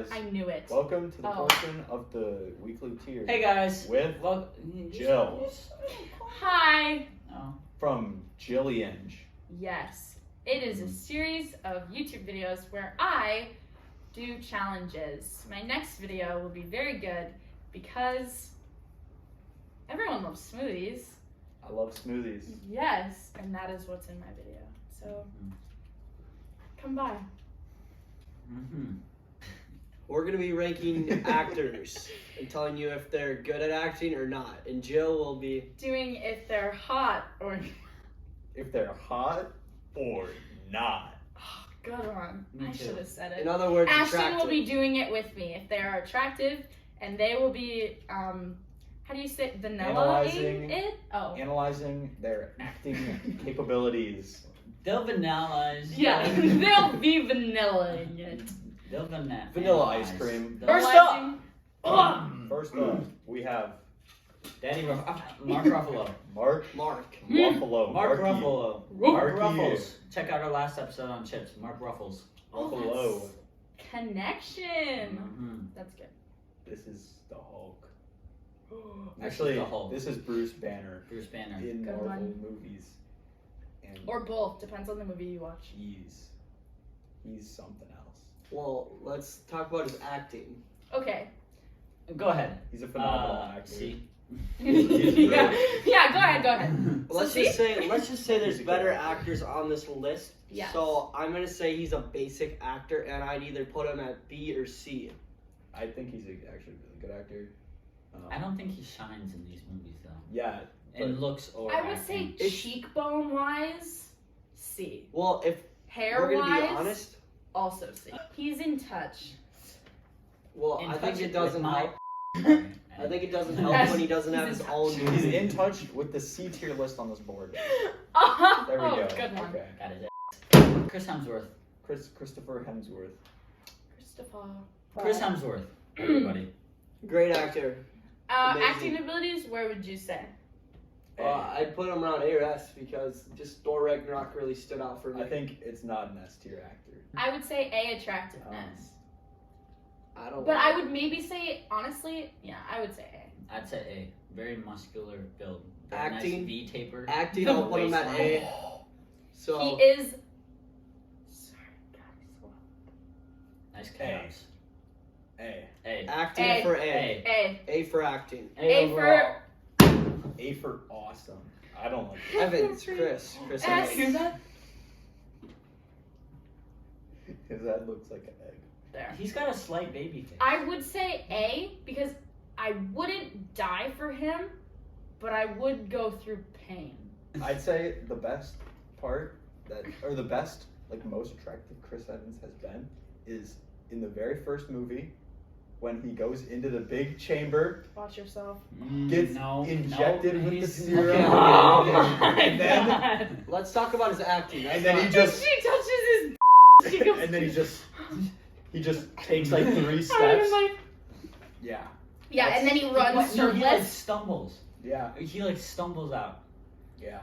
guys. I knew it. Welcome to the portion of the weekly tier. Hey guys. With Jill. Hi. Oh. From Jilliange. Yes. It is a series of YouTube videos where I do challenges. My next video will be very good because everyone loves smoothies. I love smoothies. Yes, and that is what's in my video. So come by. We're going to be ranking actors and telling you if they're good at acting or not. And Jill will be doing if they're hot or if they're hot or not. good one. I should have said it. In other words, Ashton attractive. will be doing it with me if they are attractive, and they will be how do you say Analyzing it? Oh. Analyzing their acting capabilities. They'll vanillize. Yeah, they'll be vanilla-ing it. They'll Vanilla ice cream. First up, First up, we have Mark Ruffalo. Mark Ruffalo. Mark Ruffalo. Marky. Ruffles. Check out our last episode on chips. Mark Ruffles. Ruffalo. Connection. That's good. This is the Hulk. This Actually, is the Hulk. this is Bruce Banner. Bruce Banner. In Good Marvel one. movies. And Or both, depends on the movie you watch. he's something else. Well, let's talk about his acting. Okay. Go ahead. He's a phenomenal actor. See. yeah, go ahead. Let's just say there's better actors on this list. Yes. So I'm gonna say he's a basic actor, and I'd either put him at B or C. I think he's actually a really good actor. I don't think he shines in these movies though. Yeah. In looks or I would say acting. cheekbone wise, C. Well, if Hair we're gonna wise, be honest, also C. He's in touch. well, In I think touch it doesn't with my- help. I think it doesn't help when he doesn't have his own He's movie. in touch with the C tier list on this board. Oh, There we go. Good one. Okay. Got it. Chris Hemsworth. Christopher Hemsworth. Chris Hemsworth. Everybody. Great actor. Amazing. Acting abilities, where would you say? I'd put him around A or S because just Thor Ragnarok really stood out for me. I think it's not an S tier actor. I would say A, attractiveness. I don't. But I would maybe say, honestly, yeah, I would say A. I'd say A. Very muscular build. Very Acting. Nice V taper. Acting, I'll put him at A. So He is. Sorry, guys. Nice calves. A. acting A. for A. A. A for acting. A for. A for awesome. I don't like it. Evans, Chris S. Evans. His head looks like an egg. There. He's got a slight baby face. I would say A because I wouldn't die for him, but I would go through pain. I'd say the best part the best, like most attractive Chris Evans has been is in the very first movie when he goes into the big chamber, Watch yourself. gets injected with the serum, and then Let's talk about his acting. and then he just She touches his. She goes, and then he just takes like 3 I was steps. like, Yeah. yeah, and then he runs No, for he like less. stumbles. Yeah. He like stumbles out. Yeah.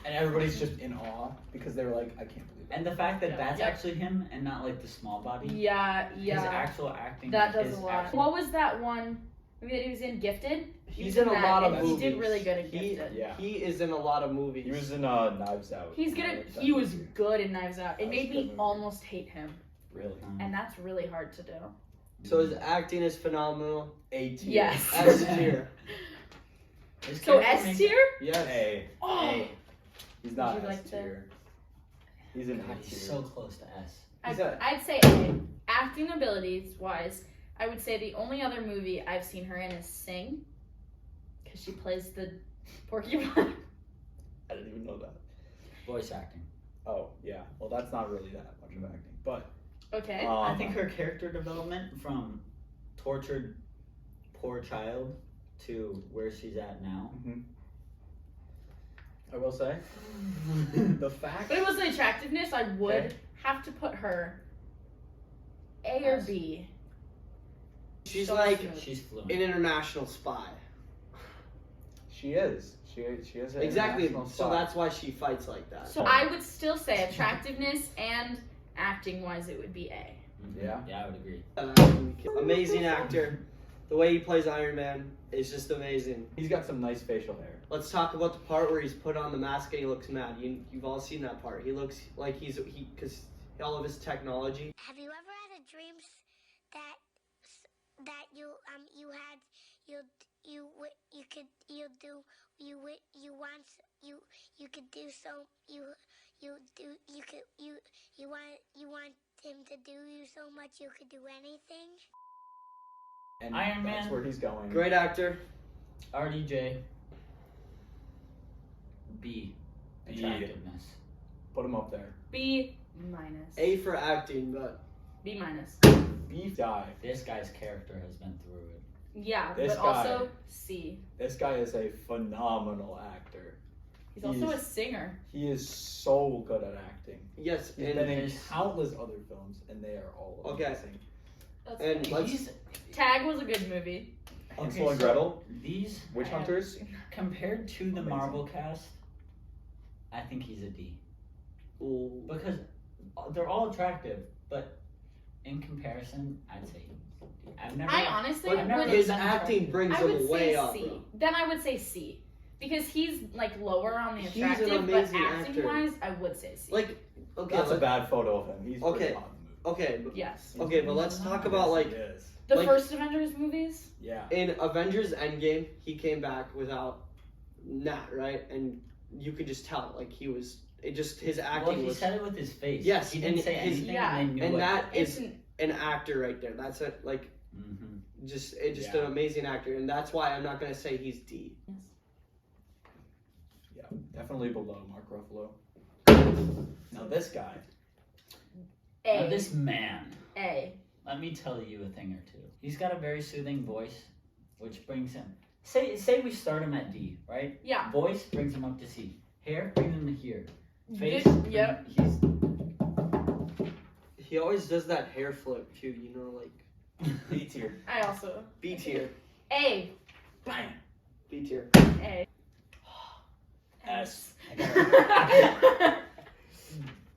And everybody's just in awe because they were like, I can't believe it. And the fact that Yeah. that's Yep. actually him and not like the small body. Yeah, His yeah. actual acting. That does his a lot. actual- What was that one movie that he was in? Gifted? He He's was in a that, lot of and movies. He did really good at He- Gifted. Yeah. He is in a lot of movies. He was in Knives Out. He's good at. He was good in Knives Out. It That was made a good me movie. almost hate him, Really. and that's really hard to do. So his acting is phenomenal. A tier. Yes. S tier. His So character S makes- tier? Yes. A. Oh, He's not Would you S like to- tier. He's in God, A he's tier. so close to S. I'd say A. Acting abilities wise, I would say the only other movie I've seen her in is Sing, because she plays the porcupine. I didn't even know that. Voice acting. Oh, yeah. Well, that's not really that much of acting. But Okay. I think her character development from tortured poor child to where she's at now. I will say the fact. But it was the attractiveness. I would Okay. have to put her A or B. She's So like good. She's fluent. an international spy. She is. She is. An Exactly. international So spy. that's why she fights like that. So I would still say attractiveness and acting wise, it would be A. Yeah. Yeah, I would agree. Amazing actor. The way he plays Iron Man is just amazing. He's got some nice facial hair. Let's talk about the part where he's put on the mask and he looks mad. You've all seen that part. He looks like because all of his technology. Have you ever had a dream that you had you could want him to do you so much you could do anything? And Iron that's Man. where he's going. Great actor. RDJ. B. B. Attractiveness. Put him up there. B minus. A for acting, but B minus. Beef dive. This guy's character has been through it. Yeah, This but guy. also C. This guy is a phenomenal actor. He's also a singer. He is so good at acting. yes, He's and been in his- countless other films, and they are all Okay. amazing. That's And funny. let's- Tag was a good movie. Hansel and Gretel, These, Witch Hunters. compared to the Amazing. Marvel cast, I think he's a D. ooh, Because they're all attractive, but in comparison, I'd say D. I've never. I honestly I've never would. his been acting attracted. brings I would him say way up. C. Bro. Then I would say C. Because he's like lower on the He's an attractive, but amazing acting actor. wise, I would say C. Like, okay, That's a bad photo of him. He's Okay. pretty hot in the movie. okay, but, yes. okay, but let's talk about Yes, like he is. The like- first Avengers movies? Yeah. in Avengers Endgame, he came back without Nat, right? And you could just tell, like he was. It just his Well, acting he was said it with his face. Yes, he didn't and say his- anything. Yeah. And they knew and it. that It's is an actor right there. That's it. Like Mm-hmm. just Yeah. an amazing actor, and that's why I'm not gonna say he's D. Yeah. Definitely below Mark Ruffalo. Now this guy. A. Now this man. A. Let me tell you a thing or two. He's got a very soothing voice, which brings him. Say we start him at D, right? Yeah. Voice brings him up to C. Hair brings him to here. Face. Yep. He's. He always does that hair flip too. You know, like B tier. I also. B tier, A. Bam. B tier. A. S.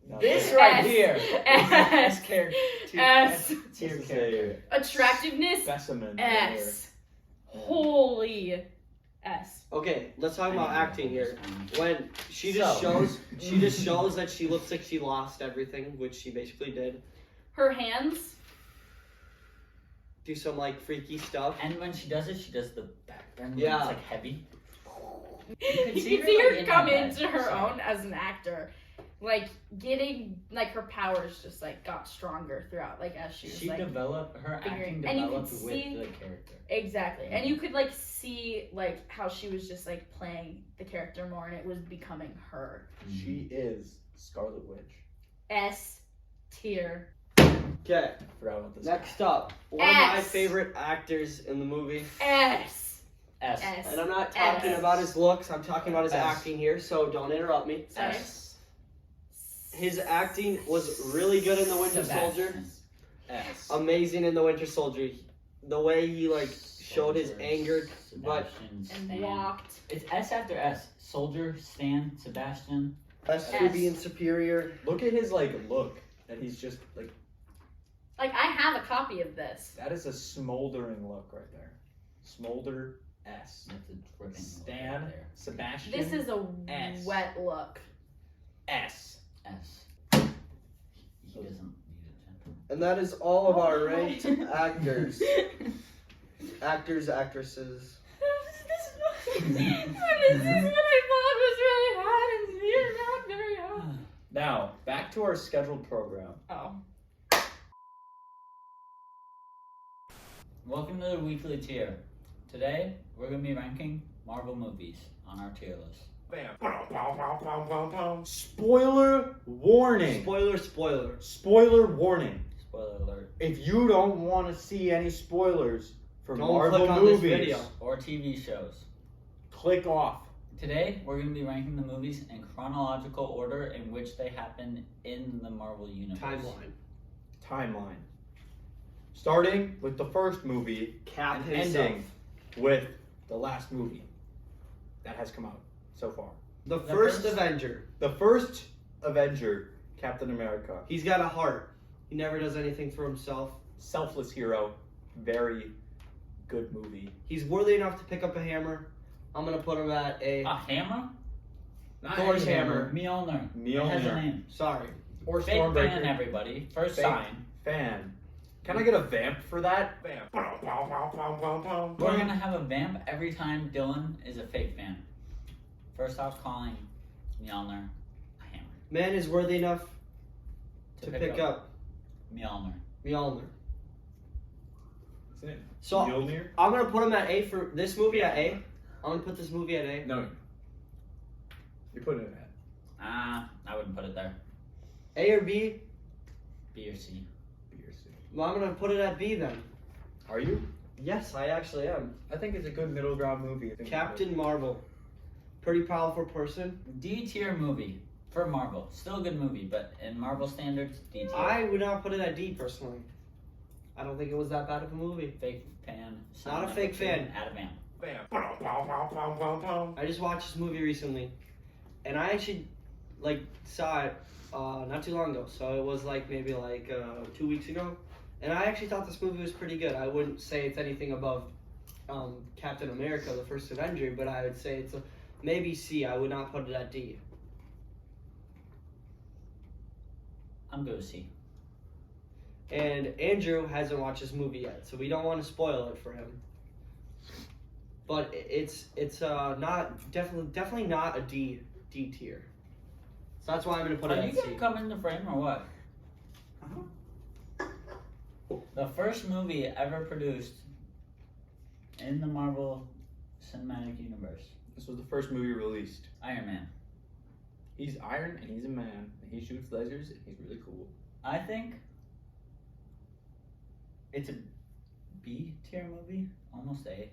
Now This this right S. here. S. character. S. Tier is character. a Attractiveness? specimen. S. Holy S. Okay, let's talk about acting here. When she just So. shows that she looks like she lost everything, which she basically did. Her hands? Do some like freaky stuff. And when she does it, she does the background. Yeah. It's like heavy. You can see see her, her like, in come her bed, into her so. own as an actor. Like, getting, like, her powers just, like, got stronger throughout, like, as she was, She like, developed her acting and you developed could with see- the character. exactly. And you could, like, see, like, how she was just, like, playing the character more, and it was becoming her. She is Scarlet Witch. S tier. Okay, Forgot about this. next up, one of my S. favorite actors in the movie, S. S. S. and I'm not talking S. about his looks. I'm talking about his S. acting here. So don't interrupt me. Sorry. His acting was really good in The Winter Soldier. Sebastian. S. Amazing in The Winter Soldier. The way he like showed his Soldier, anger, but Sebastian, And Stan. walked. It's S after S. Soldier, Stan, Sebastian. S S. for being superior. Look at his look. That he's just like, Like, I have a copy of this. that is a smoldering look right there. Smolder S. That's a dripping Stan, look right there. Sebastian. This is a S. wet look. S. S. He doesn't need a And that is all of our Oh, ranked right. actors. Actors, actresses. This is what I thought was really hot, and you're not very hot. gentle. Now back to our scheduled program. Oh. Welcome to the weekly tier. Today, we're going to be ranking Marvel movies on our tier list. Bam. Spoiler warning. Spoiler. Spoiler warning. Spoiler alert. If you don't want to see any spoilers for Don't Marvel click on movies, this video. Or TV shows. click off. Today, we're going to be ranking the movies in chronological order in which they happen in the Marvel Universe. Timeline. Starting with the first movie Cap and himself. ending with the last movie that has come out so far. The The first first- Avenger. The first Avenger, Captain America. He's got a heart. He never does anything for himself. Selfless hero. very good movie. He's worthy enough to pick up a hammer. I'm gonna put him at a A hammer? Not Thor's any hammer. Mjolnir. It has a Mjolnir. name. Sorry. Or Fake Stormbreaker. fan, everybody. First Fake sign. fan. Can I get a vamp for that? Vamp. We're gonna have a vamp every time Dylan is a fake fan. First off, calling Mjolnir a hammer. Man is worthy enough to pick up Mjolnir. Mjolnir. Isn't it So Mjolnir? I'm gonna put him at A for this movie at A. I'm gonna put this movie at A. No. You're putting it at. I wouldn't put it there. A or B? B or C. B or C. Well, I'm gonna put it at B then. Are you? Yes, I actually am. I think it's a good middle ground movie. Captain Marvel. Pretty powerful person. D tier movie for Marvel. Still a good movie, but in Marvel standards, D tier. I would not put it at D personally. I don't think it was that bad of a movie. Fake fan. Not a fake fan. At a vamp. Bam. I just watched this movie recently, and I actually saw it not too long ago. So it was maybe 2 weeks ago, and I actually thought this movie was pretty good. I wouldn't say it's anything above Captain America, the first Avenger, but I would say it's a maybe C. I would not put it at D. I'm good with C. And Andrew hasn't watched this movie yet, so we don't want to spoil it for him. But it's not definitely not a D tier. So that's why I'm gonna put it Are you at gonna C. come in the frame or what? The first movie ever produced in the Marvel Cinematic Universe. This was the first movie released. Iron Man. He's iron and he's a man. And he shoots lasers and he's really cool. I think it's a B tier movie, almost A.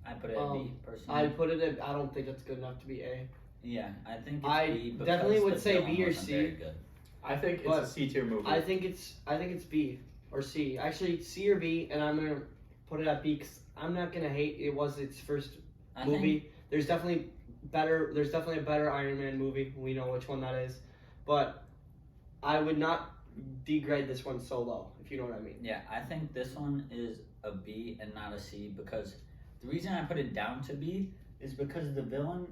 I put it at B personally. I put it at. I don't think it's good enough to be A. Yeah, I think it's I B. because definitely would the say villain B or wasn't C. very good. I think it's But a C tier movie. I think it's B or C. Actually, C or B, and I'm gonna put it at B because I'm not gonna hate. It was its first I movie. think There's definitely a better Iron Man movie. We know which one that is, but I would not degrade this one so low. If you know what I mean. Yeah, I think this one is a B and not a C because the reason I put it down to B is because the villain.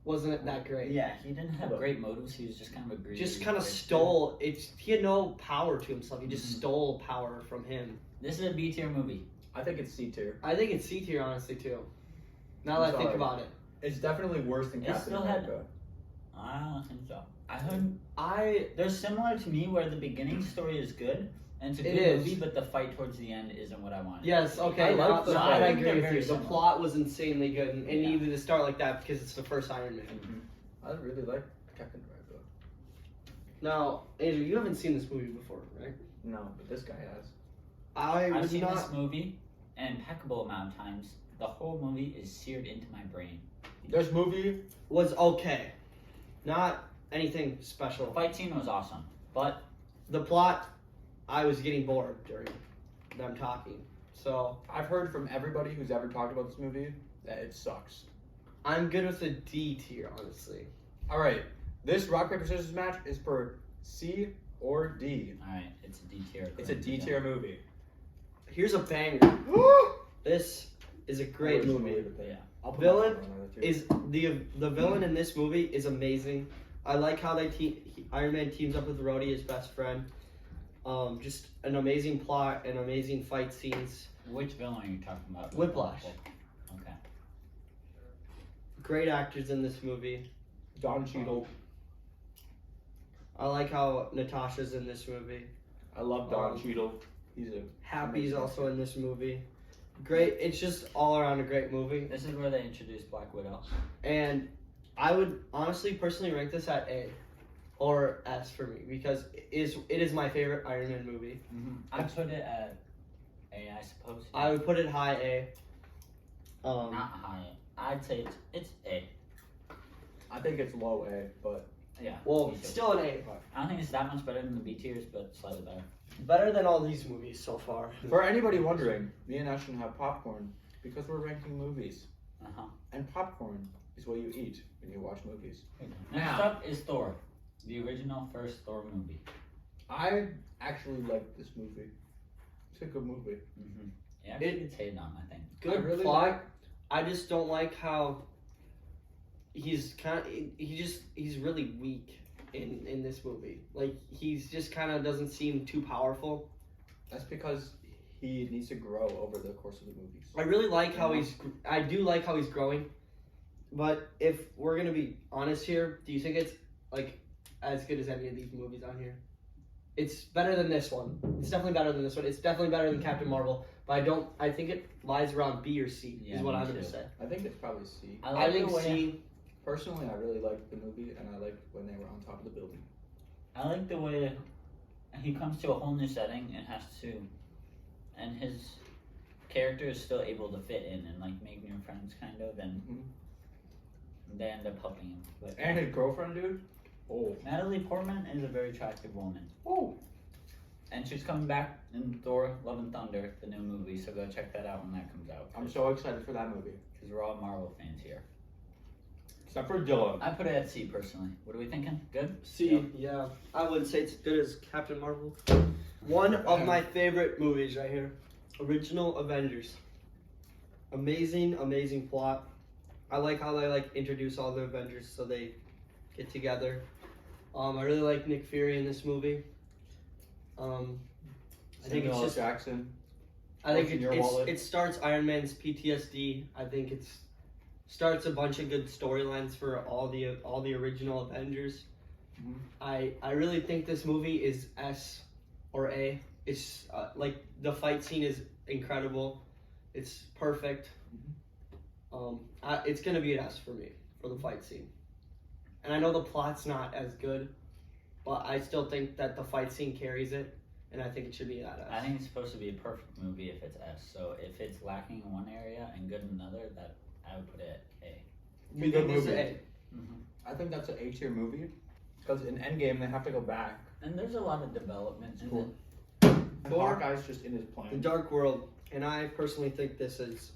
Wasn't it that great? Yeah, he didn't have great motives. He was just kind of a greedy. Just kind of rich stole. He had no power to himself. He just Mhm. stole power from him. dude. This is a B tier movie. I think it's C tier. I think it's C tier, honestly, too. Now I'm that I think sorry. about it, It's definitely worse than It Captain still had- America. I don't think so. They're similar to me where the beginning story is good and it's a It good is. movie, but the fight towards the end isn't what I wanted. yes, I okay. like Now, the now fight. I I think agree they're with very you. The similar. plot was insanely good, and it Yeah. needed to start like that because it's the first Iron Man. I really like Captain America. Now, Andrew, you haven't seen this movie before, right? No, but this guy has. I've was seen not. this movie an impeccable amount of times. The whole movie is seared into my brain. This movie, Was okay, not anything The special. fight scene was awesome, but The plot, I was getting bored during them talking, so I've heard from everybody who's ever talked about this movie that it sucks. I'm good with a D tier, honestly. All right, this rock paper scissors match is for C or D. alright, it's a D tier. It's a D tier movie. Here's a banger. This is a great movie. Yeah. I'll put Villain my phone on it, too. Is the villain in this movie is amazing. I like how Iron Man teams up with Rhodey, his best friend. Just an amazing plot and amazing fight scenes. Which villain are you talking about? Whiplash. Okay. Great actors in this movie. Don Cheadle. I like how Natasha's in this movie. I love Don Um, Cheadle. He's a Happy's amazing also actor. in this movie. Great. It's just all around a great movie. This is where they introduced Black Widow. And I would honestly personally rank this at A or S for me because it is my favorite Iron Man movie. I put it at A, I suppose. I would put it high A. Not high. I'd say it's A. I think it's low A, but Yeah. Well, me too. still an A. I don't think it's that much better than the B tiers, but slightly better. Better than all these movies so far. for anybody wondering, me and Ashton have popcorn because we're ranking movies. Uh-huh. And popcorn is what you eat when you watch movies. Next Now- up is Thor, the original first Thor movie. I actually like this movie. It's actually a good movie. Mm-hmm. Yeah, actually gets hated on, I think. Good I really plot. like- I just don't like how he's really weak in this movie. Like he's just kind of doesn't seem too powerful. That's because he needs to grow over the course of the movies. I really like how I do like how he's growing. But if we're gonna be honest here, do you think it's like as good as any of these movies on here? It's better than this one. It's definitely better than this one. It's definitely better than Captain Marvel. But I think it lies around B or C. Yeah, is what me I'm gonna too. say. I think it's probably C. I think the way, C. Personally, I really liked the movie, and I liked when they were on top of the building. I like the way he comes to a whole new setting and has to, and his character is still able to fit in and like make new friends, kind of, and they end up helping him. But And his girlfriend, dude. Oh. Natalie Portman is a very attractive woman. Oh. And she's coming back in Thor: Love and Thunder, the new movie. So go check that out when that comes out. I'm so excited for that movie. Because we're all Marvel fans here. Except for Dylan. I put it at C personally. What are we thinking? Good? C. Yep. Yeah, I wouldn't say it's as good as Captain Marvel. One of my favorite movies right here. Original Avengers. Amazing, amazing plot. I like how they like introduce all the Avengers so they get together. I really like Nick Fury in this movie. I think it's Samuel L. just. Jackson. I think What's in your wallet? it starts Iron Man's PTSD. I think it starts a bunch of good storylines for all the original Avengers. Mhm. I really think this movie is S or A. It's like the fight scene is incredible. It's perfect. It's gonna be an S for me for the fight scene. And I know the plot's not as good, but I still think that the fight scene carries it, and I think it should be at S. I think it's supposed to be a perfect movie if it's S. So if it's lacking in one area and good in another, that I would put it at A. Be a good This is movie. A. I think that's an A tier movie. Because in Endgame, they have to go back. And there's a lot of development in Cool. it. And Thor? Hawkeye's just in his The plan. Dark World, and I personally think this is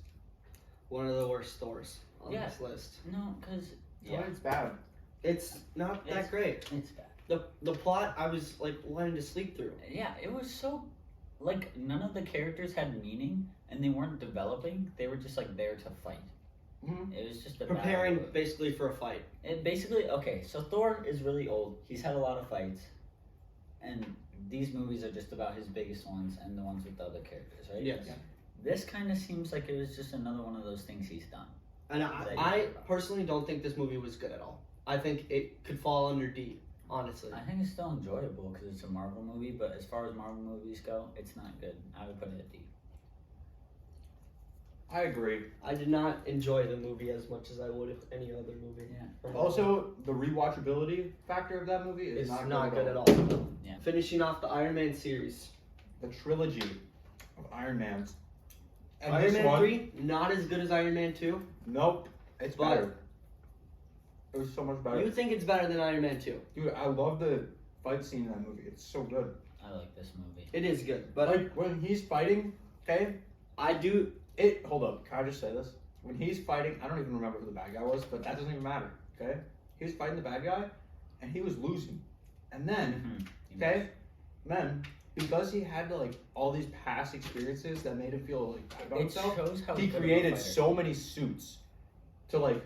one of the worst Thors on Yeah. this list. No, because Yeah. It's bad. It's not that It's- great. it's bad. The plot I was like wanting to sleep through. Yeah, it was so like none of the characters had meaning and they weren't developing. They were just like there to fight. Mhm. It was just a Preparing battle. basically for a fight. It basically okay. So Thor is really old. He's had a lot of fights, and these movies are just about his biggest ones and the ones with the other characters, right? Yes. Yeah. This kind of seems like it was just another one of those things he's done. And That I you- personally don't think this movie was good at all. I think it could fall under D, honestly. I think it's still enjoyable because it's a Marvel movie, but as far as Marvel movies go, it's not good. I would put it at D. I agree. I did not enjoy the movie as much as I would if any other movie. Yeah. from Marvel. Also, the rewatchability factor of that movie is it's not good at all. Yeah. Finishing off the Iron Man series. The trilogy of Iron Mans. And Iron this Man one, 3, not as good as Iron Man 2. nope, it's But- better. It was so much better. You think it's better than Iron Man 2. Dude, I love the fight scene in that movie. It's so good. I like this movie. It is good, but Like, when he's fighting, okay? I do. Hold up, can I just say this? When he's fighting, I don't even remember who the bad guy was, but that doesn't even matter, okay? He was fighting the bad guy, and he was losing. And then, okay, then, because he had like all these past experiences that made him feel like bad about It himself, shows how he good of a created fighter. so many suits to like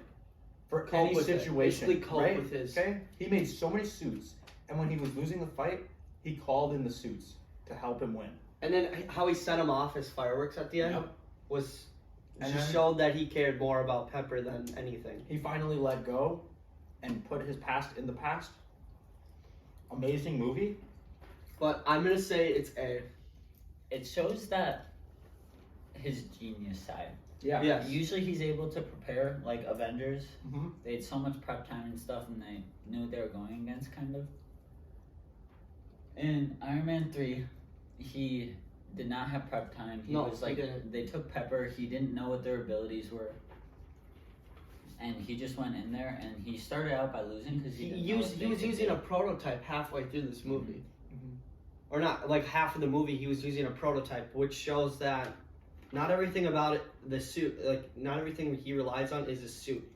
for Cope any with it. situation. Basically cope right? with his- Okay, he made so many suits, and when he was losing the fight, he called in the suits to help him win. And then how he set him off as fireworks at the end Yep. was And just then- showed that he cared more about Pepper than anything. He finally let go and put his past in the past. Amazing movie. But I'm gonna say it's A. It shows that his genius side. Yeah. Yes. Usually he's able to prepare like Avengers. hmm They had so much prep time and stuff, and they knew what they were going against, kind of. In Iron Man 3, he did not have prep time. He No, was he like, didn't. they took Pepper. He didn't know what their abilities were, and he just went in there and he started out by losing because he didn't know what He they was could using do. a prototype halfway through this movie. Mhm. Or not, like half of the movie he was using a prototype, which shows that not everything about it, the suit, like not everything he relies on is his suit.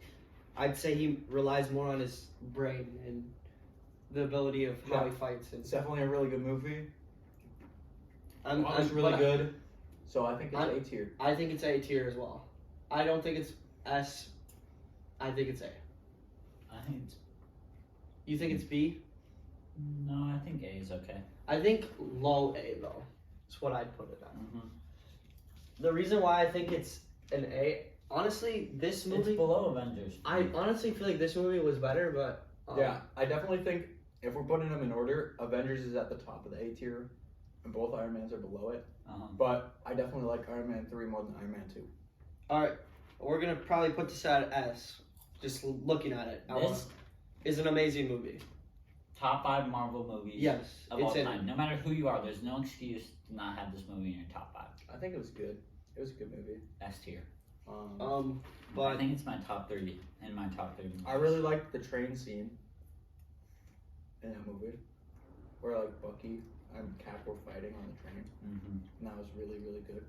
I'd say he relies more on his brain and the ability of how Yeah. he fights. And It's definitely a really good movie. It's really good. So I think it's A tier. I think it's A tier as well. I don't think it's S. I think it's A. I think it's You think it's B? no. I think A is okay. I think low A though. That's what I'd put it at. Mm-hmm. The reason why I think it's an A, honestly, this movie. It's below Avengers. I honestly feel like this movie was better, but Yeah, I definitely think if we're putting them in order, Avengers is at the top of the A tier, and both Iron Mans are below it. But I definitely like Iron Man 3 more than Iron Man 2. All right, we're gonna probably put this at S. Just looking at it, This is an amazing movie. top 5 Marvel movies Yes, of all time. No matter who you are, there's no excuse to not have this movie in your top 5. I think it was good. It was a good movie. S tier. Um, I But think it's my top 3 in my top 3. I really liked the train scene in that movie, where like Bucky and Cap were fighting on the train, Mm-hmm. and that was really really good.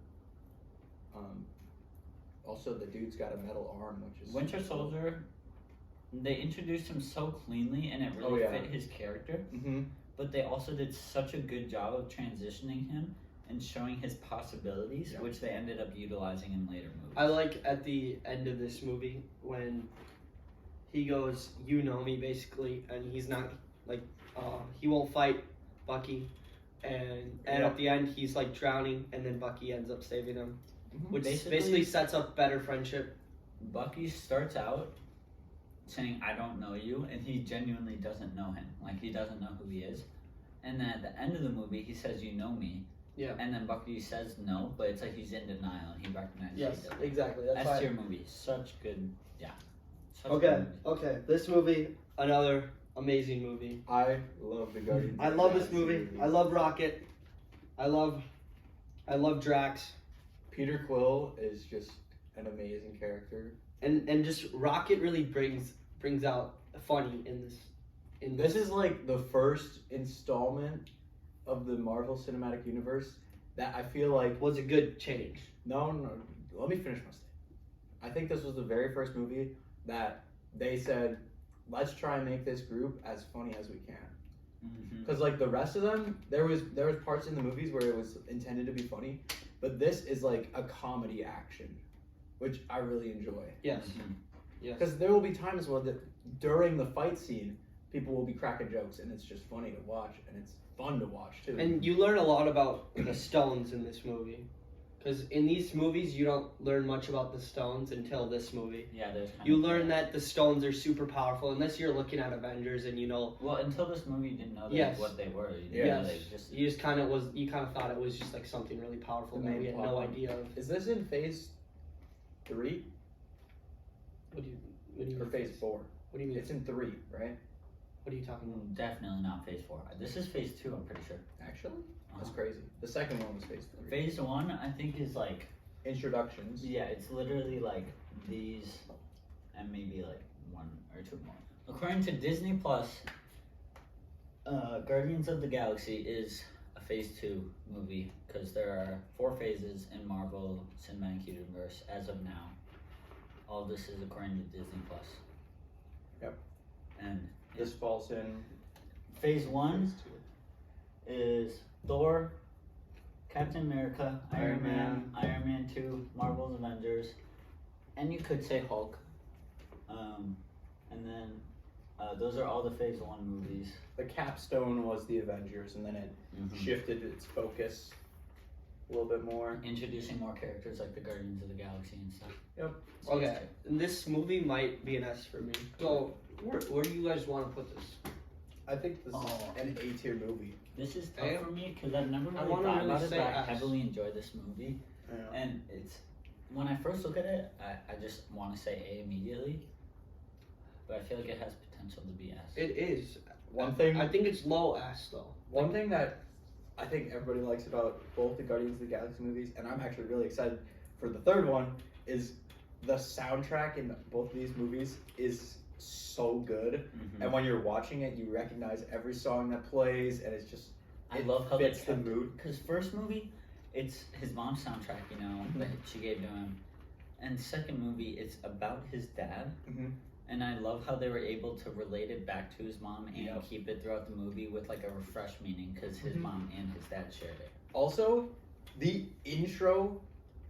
Also, the dude's got a metal arm, which is Winter Soldier. They introduced him so cleanly, and it really fit his character. Mm-hmm. But they also did such a good job of transitioning him and showing his possibilities, which they ended up utilizing in later movies. I like at the end of this movie when he goes, "You know me," basically, and he's not like he won't fight Bucky, and at the end he's like drowning, and then Bucky ends up saving him, which basically sets up better friendship. Bucky starts out saying, "I don't know you," and he genuinely doesn't know him. Like, he doesn't know who he is. And then at the end of the movie, he says, "You know me." Yeah. And then Bucky says no, but it's like he's in denial and he recognizes Yes, he does. exactly. That's S why. tier movie. Such good, such a good Okay, movie. okay. This movie, another amazing movie. I love the Guardians. I love this movie. I love Rocket. I love Drax. Peter Quill is just an amazing character. And just Rocket really brings out funny in this. This is like the first installment of the Marvel Cinematic Universe that I feel like was a good change. No, let me finish my statement. I think this was the very first movie that they said, let's try and make this group as funny as we can. Because like the rest of them, there was parts in the movies where it was intended to be funny, but this is like a comedy action, which I really enjoy. Yes. Yes. Because there will be times when during the fight scene, people will be cracking jokes, and it's just funny to watch, and it's fun to watch too. And you learn a lot about the stones in this movie. Because in these movies, you don't learn much about the stones until this movie. Yeah, there's You learn that the stones are super powerful, unless you're looking at Avengers and you know. Well, until this movie, you didn't know what they were. You didn't know they just... You just kind of thought it was just like something really powerful. Maybe you had no idea of. Is this in Phase 3 What do you mean? or Phase 4? What do you mean? It's in 3, right? What are you talking about? Definitely not Phase 4. This is Phase 2, I'm pretty sure. Actually, that's crazy. The second one was Phase 3. Phase 1, I think, is like... Introductions. Yeah, it's literally like these and maybe like 1 or 2 more. According to Disney Plus, Guardians of the Galaxy is a Phase 2 movie because there are 4 phases in Marvel Cinematic Universe as of now. All of this is according to Disney Plus. Yep. And This falls in Phase 1 is Thor, Captain America, Iron Man, Iron Man 2, Marvel's Avengers, and you could say Hulk. And then those are all the Phase 1 movies. The capstone was the Avengers, and then it shifted its focus a little bit more. Introducing more characters like the Guardians of the Galaxy and stuff. Yep. So Okay, this movie might be an S for me. So, where do you guys want to put this? I think this is an A tier movie. This is tough for me because I've never really wanna thought really about it, say but I S. heavily enjoy this movie. Yeah. And it's, when I first look at it, I just want to say A immediately. But I feel like it has potential to be S. It is. One thing I think it's low S though. One thing that I think everybody likes about both the Guardians of the Galaxy movies, and I'm actually really excited for the third one, is the soundtrack in both of these movies is so good. And when you're watching it, you recognize every song that plays, and it's just I love how fits they the mood. Because first movie, it's his mom's soundtrack, you know, that she gave to him. And second movie, it's about his dad. And I love how they were able to relate it back to his mom and keep it throughout the movie with like a refresh meaning because his mom and his dad shared it. Also, the intro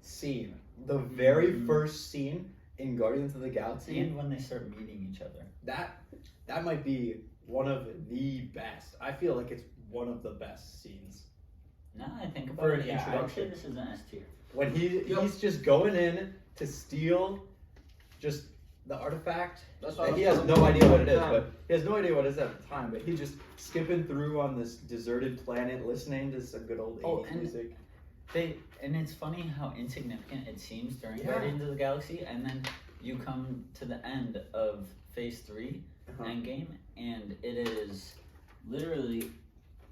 scene, the very first scene in Guardians of the Galaxy, And when they start meeting each other. that might be one of the best. I feel like it's one of the best scenes. Now I think For about an it, yeah, I'd say introduction. this is an S tier. When he's just going in to steal just the artifact. That's why And I he was has telling no you idea what it all the is, time. but he has no idea what it is at the time. But he's just skipping through on this deserted planet, listening to some good old 80s Oh, and music. And it's funny how insignificant it seems during Yeah. Guardians of the Galaxy, and then you come to the end of Phase 3, Uh-huh. Endgame, and it is literally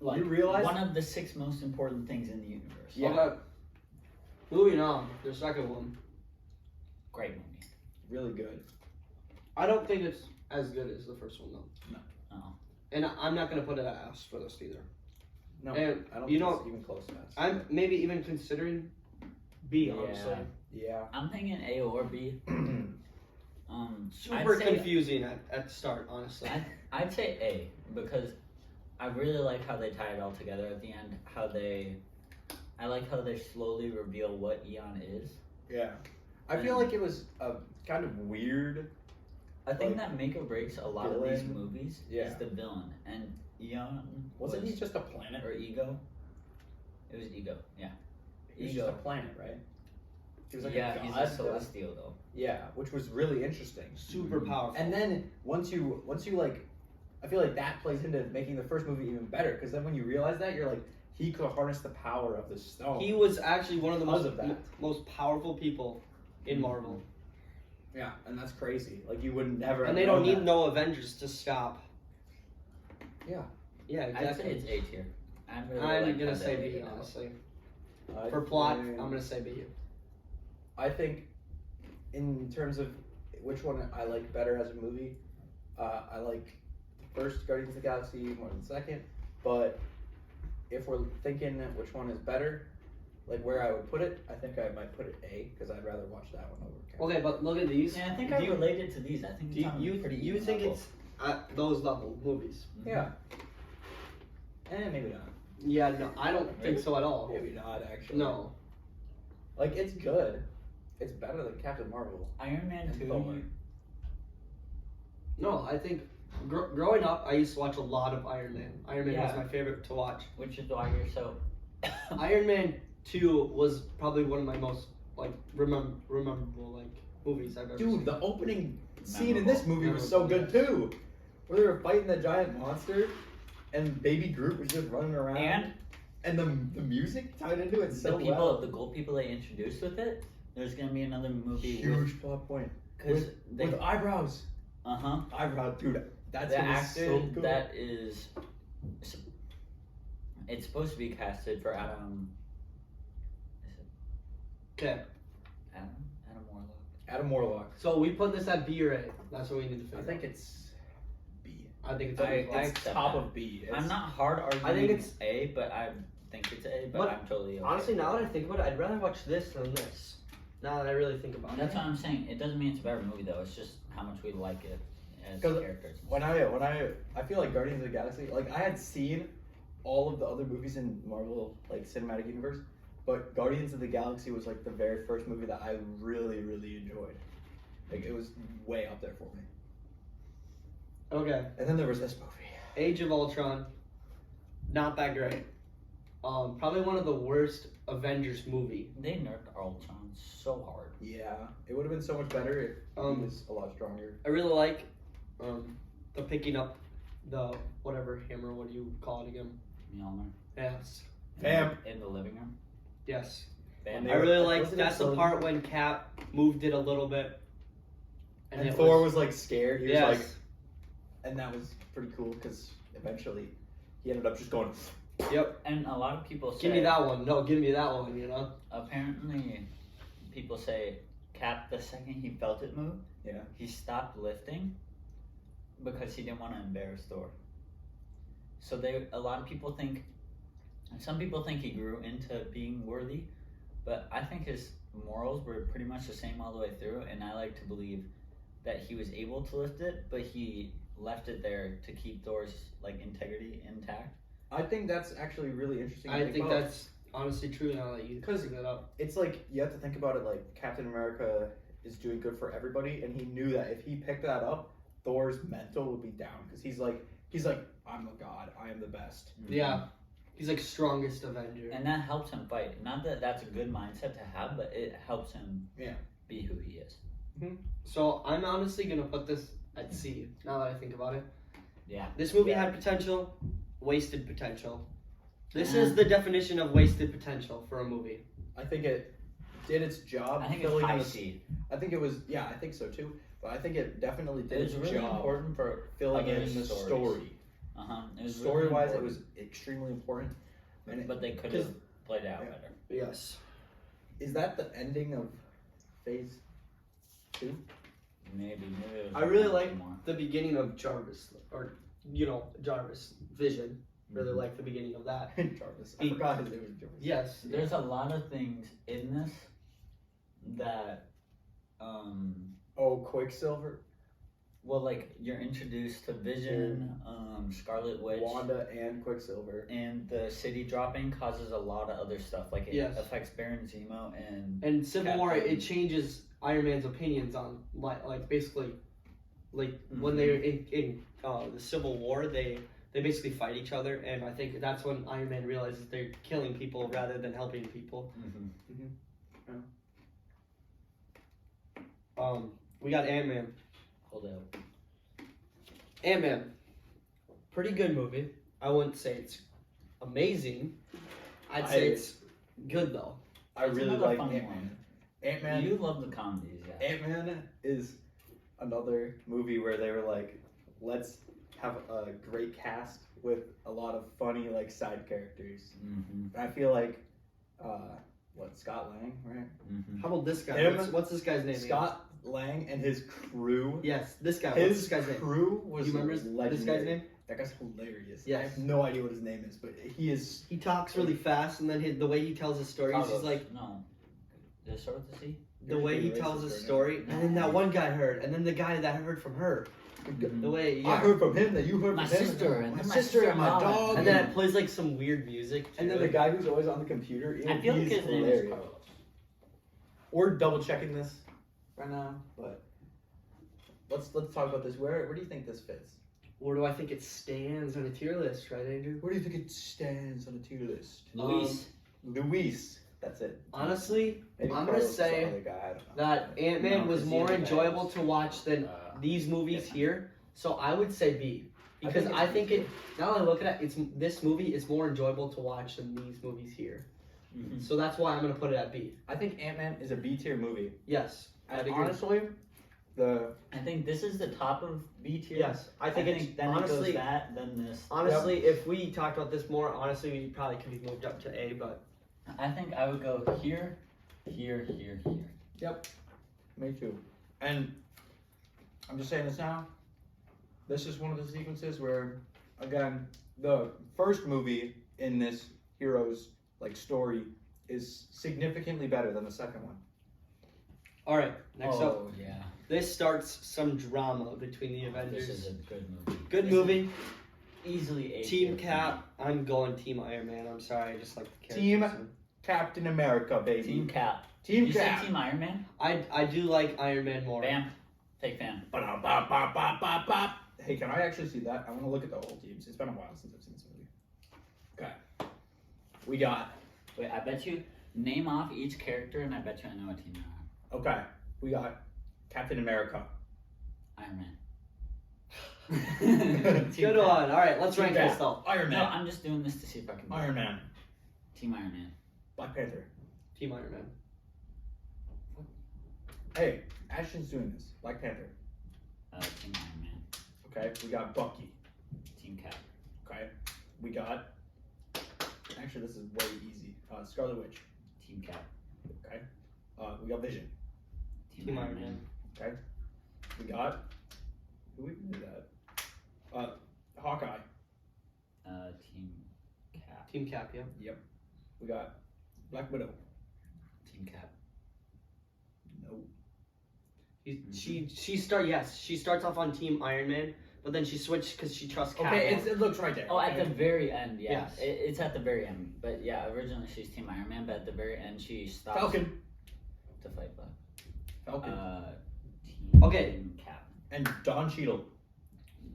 like You realize- one of the 6 most important things in the universe. Yeah. Okay. Moving on, the second one. Great movie. Really good. I don't think it's as good as the first one though. Oh. And I'm not gonna put it at S for this either. No, And I don't you think know, it's even close to that. I'm maybe even considering B, Yeah. honestly. Yeah. I'm thinking A or B. Super I'd say, confusing at the start, honestly. I'd say A because I really like how they tie it all together at the end. I like how they slowly reveal what Eon is. Yeah. I feel like it was a kind of weird. I think Like, that make or breaks a lot of these villain? movies Yeah. is the villain, and Eon Wasn't he just a planet? or Ego? It was Ego, yeah. He was Ego. just a planet, right? He was like Yeah, a he's god. a celestial though. Yeah, which was really interesting. Super powerful. And then once you like, I feel like that plays into making the first movie even better because then when you realize that you're like, he could harness the power of the stone. he was actually one of the Because of that. most powerful people in Marvel. Yeah, and that's crazy. Like you would never. And have they don't known need that. no Avengers to stop. Yeah. Yeah, I'd say exactly. it's A tier. I'm like gonna how say they B, laid it out. honestly. I For plot, think- I'm gonna say B. I think, in terms of which one I like better as a movie, I like the first Guardians of the Galaxy more than the second. But if we're thinking which one is better, like where I would put it, I think I might put it A because I'd rather watch that one over. Captain. Okay, but look at these. Yeah, I think Do I you- related to these. I think Do it's on a pretty you even think level. it's at those level movies? Yeah. Maybe not. Yeah, no, I don't think so at all. Maybe not actually. No. Like it's good. It's better than Captain Marvel. Iron Man And 2. Thor. No, I think growing up, I used to watch a lot of Iron Man. Iron Man was Yeah. my favorite to watch. Which is why you're so. Iron Man 2 was probably one of my most like rememberable like movies I've ever seen. Dude, the opening scene in this movie was so good too. Where they were fighting the giant monster and Baby Groot was just running around. And the music tied into it so the people, well. the gold people they introduced with it. There's gonna be another movie Huge plot point. because they. With eyebrows. Uh-huh. Eyebrows, dude. That's The gonna be actor so good. that is. It's supposed to be casted for Adam. Is it Okay, Adam? Adam Warlock. Adam Warlock. so we put this at B or A. That's what we need to figure I out. think it's B. I think it's I, A as well. it's accept top that. of B. I'm not hard arguing. I think it's- A, but I think it's A. But But I'm totally okay. Honestly, now that I think about it, I'd rather watch this than this. Now that I really think about That's it. what I'm saying. It doesn't mean it's a better movie though. It's just how much we like it as 'Cause characters. When I feel like Guardians of the Galaxy, like I had seen all of the other movies in Marvel like cinematic universe, but Guardians of the Galaxy was like the very first movie that I really enjoyed. Like it was way up there for me. Okay, And then there was this movie. Age of Ultron, not that great. Probably one of the worst Avengers movie. They nerfed Ultron so hard. Yeah, it would have been so much better if he was a lot stronger. I really like the picking up the whatever hammer. What do you call it again? Mjolnir. Yes, Vamp. In the living room. yes. Vamp. I really like Wasn't it that's the so- part when Cap moved it a little bit. And it Thor was like scared. He was yes. like, and that was pretty cool because eventually he ended up just going. Yep. And a lot of people say. Give me that one. No, give me that one. You know. Apparently, people say Cap, the second he felt it move, Yeah. he stopped lifting because he didn't want to embarrass Thor. So a lot of people think, and some people think he grew into being worthy, but I think his morals were pretty much the same all the way through, and I like to believe that he was able to lift it, but he left it there to keep Thor's like integrity intact. I think that's actually really interesting. to I think about. that's honestly true now that you bring that up. It's like you have to think about it like Captain America is doing good for everybody, and he knew that if he picked that up, Thor's mental would be down because he's like I'm a god, I am the best. Yeah, he's like strongest Avenger. And that helps him fight. Not that that's a good mindset to have, but it helps him be who he is. So I'm honestly gonna put this at C. Now that I think about it. Yeah. This movie had potential, wasted potential. This is the definition of wasted potential for a movie. I think it did its job. I think it's high C. I think it was, I think so too. But I think it definitely did It was its really job important for filling other in the stories. story. Story-wise, it was extremely important. But they could have played it out better. Yes. Is that the ending of Phase 2? Maybe it was I really more. like the beginning of Jarvis, or Jarvis Vision. Really like the beginning of that. Jarvis. I forgot his name was Jarvis. Yes. There's a lot of things in this that Quicksilver, well, like you're introduced to Vision, Scarlet Witch, Wanda, and Quicksilver, and the city dropping causes a lot of other stuff. Like it affects Baron Zemo and Civil War. It changes Iron Man's opinions on like basically, like when they're in the Civil War, they basically fight each other, and I think that's when Iron Man realizes they're killing people rather than helping people. We got Ant-Man. Hold out. Ant-Man, pretty good movie. I wouldn't say it's amazing. I'd say it's good though. I really like Ant-Man. One. Ant-Man. You love the comedies, yeah. Ant-Man is another movie where they were like, let's have a great cast with a lot of funny like side characters. I feel like Scott Lang, right? How about this guy? What's this guy's name? Scott Lang and his crew. Yes, this guy. His What's this guy's name? crew was Do you remember legendary. this guy's name? That guy's hilarious. Yes. I have no idea what his name is, but he is. He talks really fast, and then the way he tells his stories, he's like, no. Did it start with the C? the way he tells his story, and then that one guy heard, and then the guy that heard from her. The way I heard from him that you heard My from him. sister, and and my my sister and my sister-in-law. dog. And then it plays like some weird music. And then the guy who's always on the computer. I feel like he's his name is hilarious. Carlos. We're double checking this right now, but let's talk about this. Where do you think this fits? Where do I think it stands on a tier list, right, Andrew? Where do you think it stands on a tier list? Luis. That's it. Honestly, Maybe I'm Carlos gonna is the say other guy, I don't know. that Ant-Man No, was 'cause more he's enjoyable best. to watch than these movies here. So I would say B. Because I think it, now that I look at it, this movie is more enjoyable to watch than these movies here. So that's why I'm going to put it at B. I think Ant-Man is a B tier movie. Yes. And honestly, I think this is the top of B tier. Yes. I think it's, then honestly, it goes that, then this. honestly, if we talked about this more, honestly, we probably could be moved up to A, but. I think I would go here, here, here, here. Yep. Me too. And I'm just saying this now. This is one of the sequences where, again, the first movie in this hero's story is significantly better than the second one. All right. Next up, yeah. this starts some drama between the Avengers. This is a good movie. Good movie. Easily A Team tier. Cap. I'm going Team Iron Man. I'm sorry. I just like the character. Team Captain America, baby. Team Cap. Team You Cap. said Team Iron Man? I do like Iron Man more. Bam. Take fan. Ba-da-ba-ba-ba-ba-ba. Hey, can I actually see that? I want to look at the whole teams. It's been a while since I've seen this movie. Okay. We got. Wait, I bet you name off each character, and I bet you I know what team they're Okay. We got Captain America. on. Iron Man. Good one. All right, let's Team rank Cap. this though. Iron No, Man. I'm just doing this to see if I can. do Iron it. Man. Team Iron Man. Black Panther. Team Iron Man. Hey, Ashton's doing this. Black Panther. Team Iron Man. Okay. We got Bucky. Team Cap. Okay. We got. Actually, this is way easy. Scarlet Witch. Team Cap. Okay. We got Vision. Team Iron Man. Okay. We got. Who even did that? Hawkeye. Team Cap. Team Cap. Yeah. Yep. We got Black Widow. Team Cap. No. She starts off on Team Iron Man, but then she switched because she trusts Cap. Okay, more. it looks right there. Oh, at okay? the very end, yeah. Yes. It's at the very end. But yeah, originally she's Team Iron Man, but at the very end she stops Falcon. to fight Buck. Falcon. Team Okay. Cap. And Don Cheadle.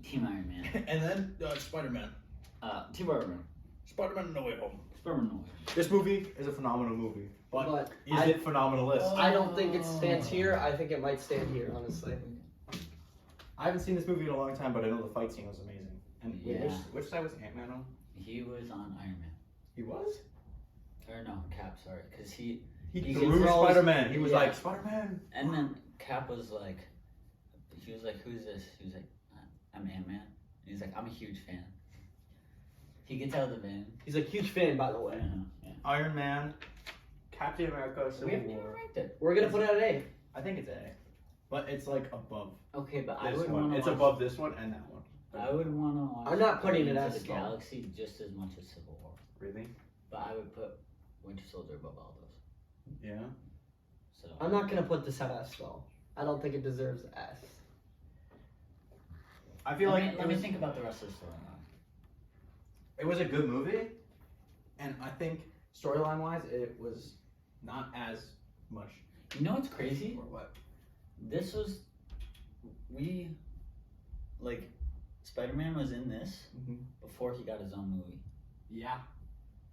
Team Iron Man. And then Spider-Man. Team Iron Man. Spider-Man No Way Home. Spider-Man. No. This movie is a phenomenal movie. But is I- it phenomenalist? I don't think it stands here. I think it might stand here, honestly. I haven't seen this movie in a long time, but I know the fight scene was amazing. And wait, Yeah. which side was Ant-Man on? He was on Iron Man. He was? Or no, Cap, sorry. Because he He could threw throw- Spider-Man. He was yeah. like, Spider-Man. And then Cap was like, who's this? He was like, I'm Ant-Man. And he's like, I'm a huge fan. He gets out of the van. He's a huge fan, by the way. Yeah. Iron Man, Captain America, We Civil haven't even War. ranked it. We're gonna put it at A. I think it's A. But it's like above Okay, but I this would one. want to It's above this one and that one. I would want to watch I'm not putting it Guardians as of the low. Galaxy just as much as Civil War. Really? But I would put Winter Soldier above all those. Yeah. So I'm not gonna put this at S though. I don't think it deserves S. I feel let like me, it let me was, think about the rest of the story. it was a good movie. And I think storyline-wise, it was not as much. You know what's crazy? Or what? This was Spider-Man was in this Mhm. before he got his own movie. Yeah.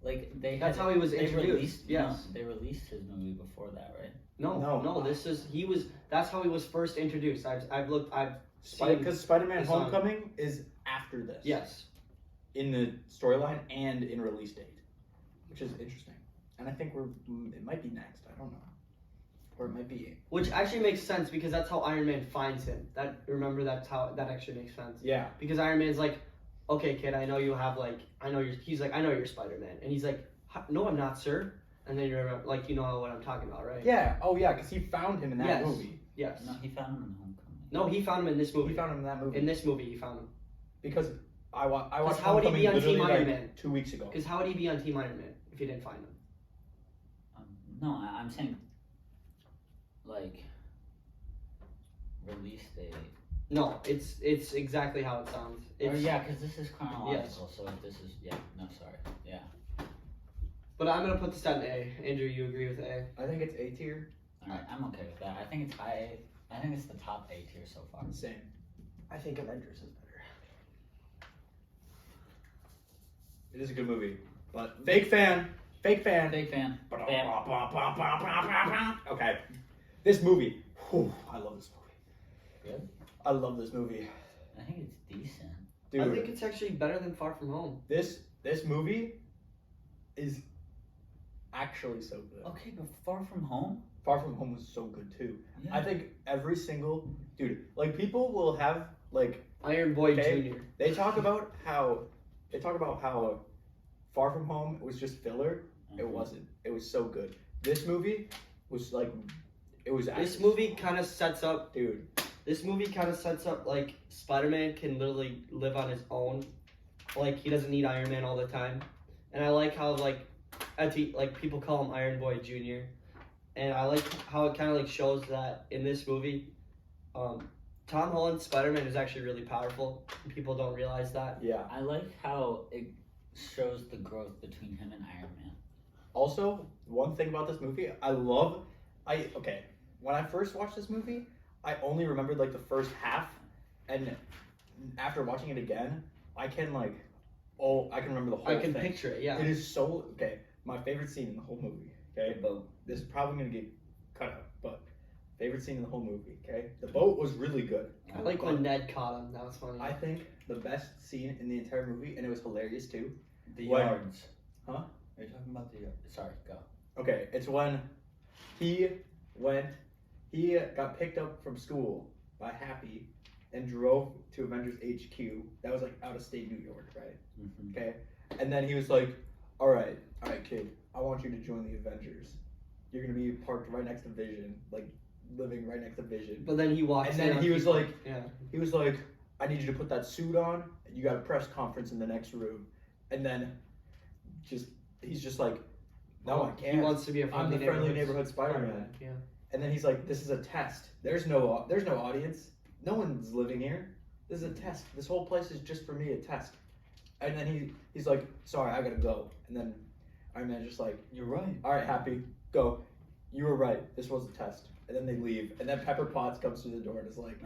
Like they That's had, how he was they introduced. released, Yes. no, they released his movie before that, right? No, No. no. That's how he was first introduced. I've seen. Because Spider-Man it's on- Homecoming is after this. Yes. In the storyline and in release date, which is interesting. And I think it might be next. I don't know. Or it might be. Which actually makes sense because that's how Iron Man finds him. That's how that actually makes sense. Yeah. Because Iron Man's like, okay, kid, I know you have I know you're Spider-Man, and he's like, no, I'm not, sir. And then you're like, you know what I'm talking about, right? Yeah. Oh, yeah. Because he found him in that Yes. movie. Yes. No, he found him in Homecoming. No, he found him in this movie. He found him in that movie. In this movie, he found him. Because I watched how would he Homecoming be on literally Team Iron like Man? 2 weeks ago. Because how would he be on Team Iron Man if he didn't find him? No, I'm saying like release date. No, it's exactly how it sounds. It's, Yeah, because this is chronological. So if this is sorry. Yeah. But I'm gonna put this at an A. Andrew, you agree with A? I think it's A tier. All right, I'm okay with that. I think it's high A. I think it's the top A tier so far. Same. I think Avengers is better. It is a good movie. But fake fan. Big fan. Okay. This movie. Whew, I love this movie. Good? I love this movie. I think it's decent. Dude, I think it's actually better than Far From Home. this movie is actually so good. Okay, but Far From Home. Far From Home was so good too. Yeah. I think every single dude, like people will have like Iron Boy Okay. Jr. they talk about how Far From Home was just filler. It wasn't. It was so good. This movie was like it was. This movie kind of sets up. dude. This movie kind of sets up like Spider-Man can literally live on his own. Like he doesn't need Iron Man all the time. And I like how like people call him Iron Boy Jr. And I like how it kind of like shows that in this movie, Tom Holland's Spider-Man is actually really powerful. People don't realize that. Yeah. I like how it shows the growth between him and Iron Man. Also, one thing about this movie, okay. When I first watched this movie, I only remembered like the first half, and after watching it again, I can remember the whole I can thing. picture it. Yeah. It is so okay. My favorite scene in the whole movie. Okay, The boat. this is probably gonna get cut out, but favorite scene in the whole movie. Okay, the boat was really good. I like when Ned caught him. That was funny. I think the best scene in the entire movie, and it was hilarious too. The When- yards. Huh? Are you talking about the yards? Sorry, go. Okay, it's when he got picked up from school by Happy and drove to Avengers HQ. That was like out of state New York, right? Mm-hmm. Okay, and then he was like, all right, kid, I want you to join the Avengers. You're gonna be parked right next to Vision, like living right next to Vision. But then he walks And in then on he was people. like, yeah. He was like, I need you to put that suit on, and you got a press conference in the next room. And then he's just like, no, I can't. He wants to be a I'm the friendly neighborhood Spider-Man. Yeah. And then he's like, this is a test. There's no audience. No one's living here. This is a test. This whole place is just for me, a test. And then he's like, sorry, I gotta go. And then Iron Man's just like, you're right. All right, Happy, go. You were right. This was a test. And then they leave. And then Pepper Potts comes through the door and is like,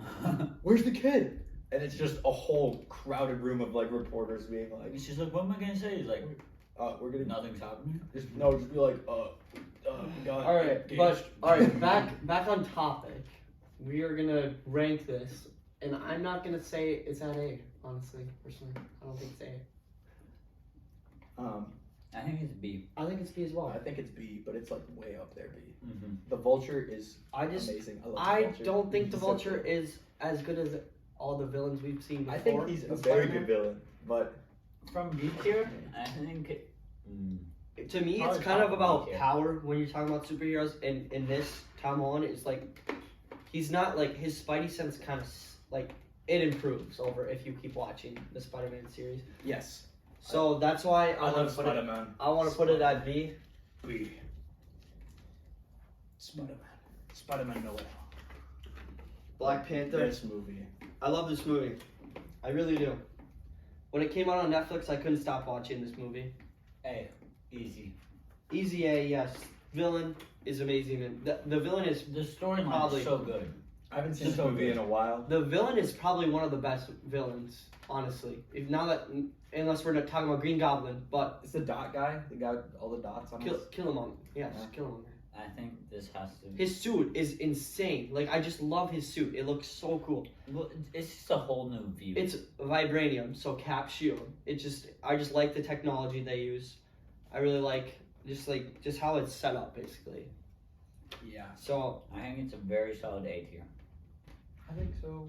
where's the kid? And it's just a whole crowded room of like reporters being like, She's like, what am I gonna say? He's like, we're gonna nothing's happening. just be like, God. All right, back on topic. We are gonna rank this, and I'm not gonna say it's at A. Honestly, personally, I don't think it's A. I think it's B. I think it's B as well. I think it's B, but it's like way up there, B. Mm-hmm. The Vulture is I amazing. Love the Vulture. don't think the He's so Vulture good. is as good as all the villains we've seen before. I think he's a in very Spider-Man. good villain, but From B tier, I think. To me, Probably it's kind of top about tier. power when you're talking about superheroes. And in this, Tom Holland is like, he's not like, his Spidey sense kind of like, it improves over if you keep watching the Spider-Man series. yes. So that's why I love Spider-Man. I want to put it at B. B. Spider-Man. Spider-Man no way. Black Panther. This movie. I love this movie. I really do. When it came out on Netflix, I couldn't stop watching this movie. A. Easy. Easy A, yes. Villain is amazing. And the villain is The storyline Probably. is so good. I haven't seen It's this so movie good. in a while. the villain is probably one of the best villains, honestly. If now that unless we're not talking about Green Goblin, but It's the dot guy. The guy with all the dots on his. Killmonger. Yes, Yeah. Killmonger. I think this has to. His suit is insane. Like I just love his suit. It looks so cool. Well, it's just a whole new view. It's vibranium, so cap shield. I just like the technology they use. I really like just how it's set up basically. Yeah. So I think it's a very solid A tier. I think so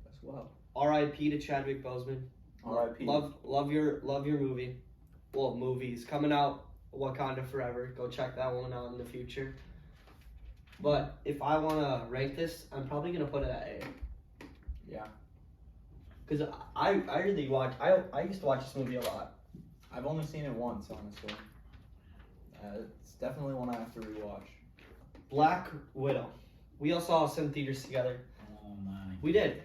as well. R.I.P. to Chadwick Boseman. R.I.P. Love your movie. Well, movies coming out. Wakanda Forever. Go check that one out in the future. But if I want to rank this, I'm probably gonna put it at A. Yeah. Because I really watch. I used to watch this movie a lot. I've only seen it once, honestly. It's definitely one I have to rewatch. Black Widow. We all saw us in theaters together. Oh my. We did,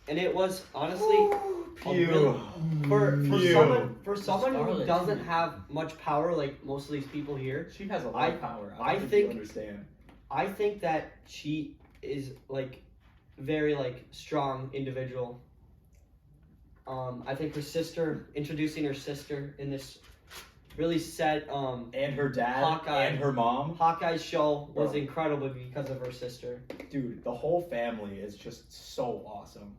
and it was honestly a Pew. real- for someone who Scarlet, doesn't too. have much power like most of these people here. She has a lot of power. I don't think think- you understand. I think that she is like very like strong individual. I think her sister, introducing her sister in this really set And her dad Hawkeye. and her mom. Hawkeye's show was Bro. incredible because of her sister. Dude, the whole family is just so awesome.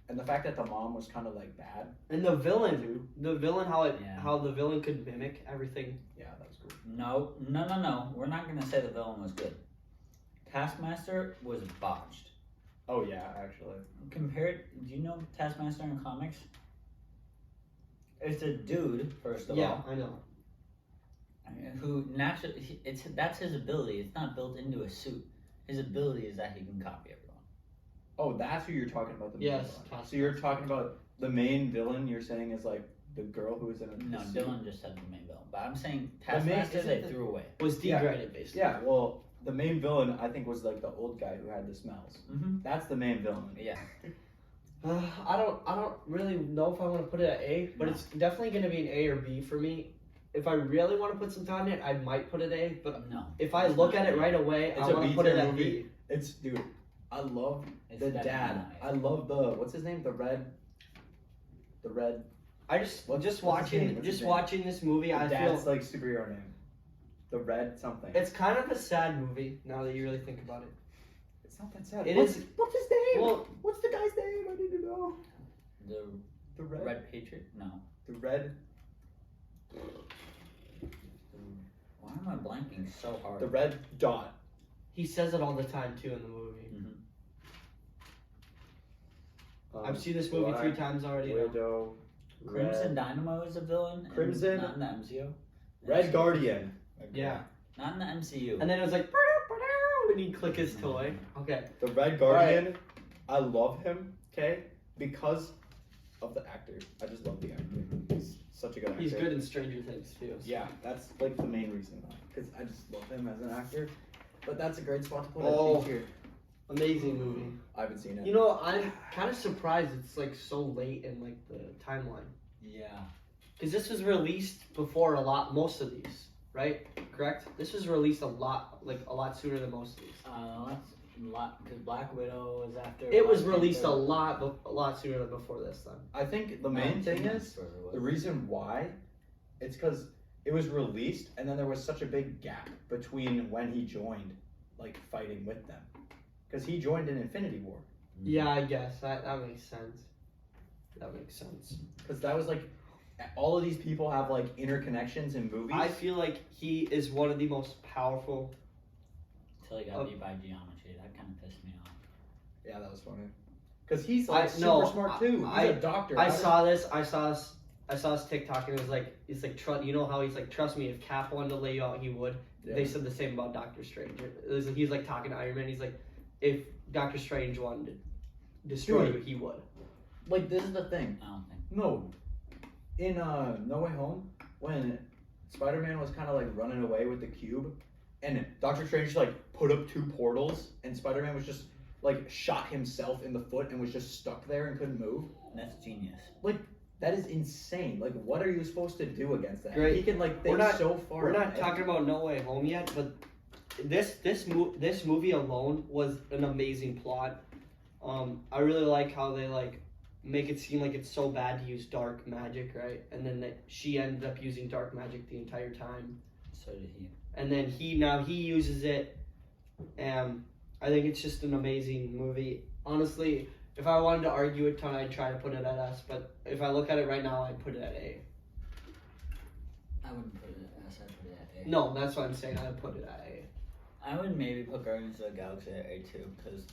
And the fact that the mom was kind of like bad. And the villain, dude. The villain, Yeah. how the villain could mimic everything. Yeah, that was cool. No. We're not gonna say the villain was good. Taskmaster was botched. Oh yeah, actually. Compared, do you know Taskmaster in comics? It's a dude, first of Yeah, all, I know. who naturally that's his ability. It's not built into a suit. His ability is that he can copy everyone. Oh, that's who you're talking about. The main Yes, villain. So you're talking about the main villain. You're saying is like the girl who was in a No, the suit? Dylan just said the main villain, but I'm saying The main- Taskmaster isn't they the- threw away. Was Yeah. degraded, basically. Yeah, well, the main villain I think was like the old guy who had the smells. Mm-hmm. That's the main villain. Yeah. I don't really know if I want to put it at A, but No. it's definitely going to be an A or B for me. If I really want to put some time in it, I might put it A, but No. if I it's look not at it A. right away, It's I a want B to put it tier at movie. B. It's dude. I love It's the definitely dad. not A. I love the what's his name? The red. I just What's his watching name? What's his name? watching this movie, The I dad's feel like superhero name. The red something. it's kind of a sad movie now that you really think about it. It's not that sad. It what's, is- What's his name? Well, What's the guy's name? I need to know. The The red. Red Patriot? No. The red. Why am I blanking so hard? The red dot. he says it all the time too in the movie. I've seen this movie 3 times already. now. Widow. Crimson Dynamo is a villain. and Crimson? Not in the MCU. Red Guardian. Yeah. Not in the MCU. And then it was like, and he'd click his toy. Okay. The Red Guardian. I love him. Okay, because of the actor. I just love the actor. He's such a good actor. He's good in Stranger Things too. so. Yeah, that's like the main reason why. Because I just love him as an actor. But that's a great spot to put Oh. it here. Amazing movie. I haven't seen it. You know, I'm kind of surprised it's like so late in like the timeline. Yeah. Because this was released before most of these, right? Correct? This was released a lot sooner than most of these. Because Black Widow was after. It was Black released Panther. a lot sooner than before this time. I think the main thing is the reason why it's because it was released and then there was such a big gap between when he joined, like fighting with them, because he joined in Infinity War. Yeah, I guess that makes sense. That makes sense. Because that was like, all of these people have like interconnections in movies. I feel like he is one of the most powerful. Until he got beat by geometry, that kind of pissed me off. Yeah, that was funny. Because he's like super smart too. He's a doctor. I saw this TikTok and it's like you know how he's like, trust me, if Cap wanted to lay you out, he would. Yeah. They said the same about Doctor Strange. He's like talking to Iron Man. He's like, if Doctor Strange wanted to destroy you, he would. Like, this is the thing. I don't think. No. In No Way Home, when Spider-Man was kind of like running away with the cube, and Doctor Strange just like put up 2 portals, and Spider-Man was just like shot himself in the foot and was just stuck there and couldn't move. That's genius. Like, that is insane. Like, what are you supposed to do against that? Great. He can like think so far. We're not ahead. talking about No Way Home yet, but this movie alone was an amazing plot. I really like how they like make it seem like it's so bad to use dark magic, right? And then she ended up using dark magic the entire time. So did he. And then he uses it, and I think it's just an amazing movie. Honestly, if I wanted to argue a ton, I'd try to put it at S, but if I look at it right now, I'd put it at A. I wouldn't put it at S, I'd put it at A. No, that's what I'm saying. I'd put it at A. I would maybe put Guardians of the Galaxy at A too, because,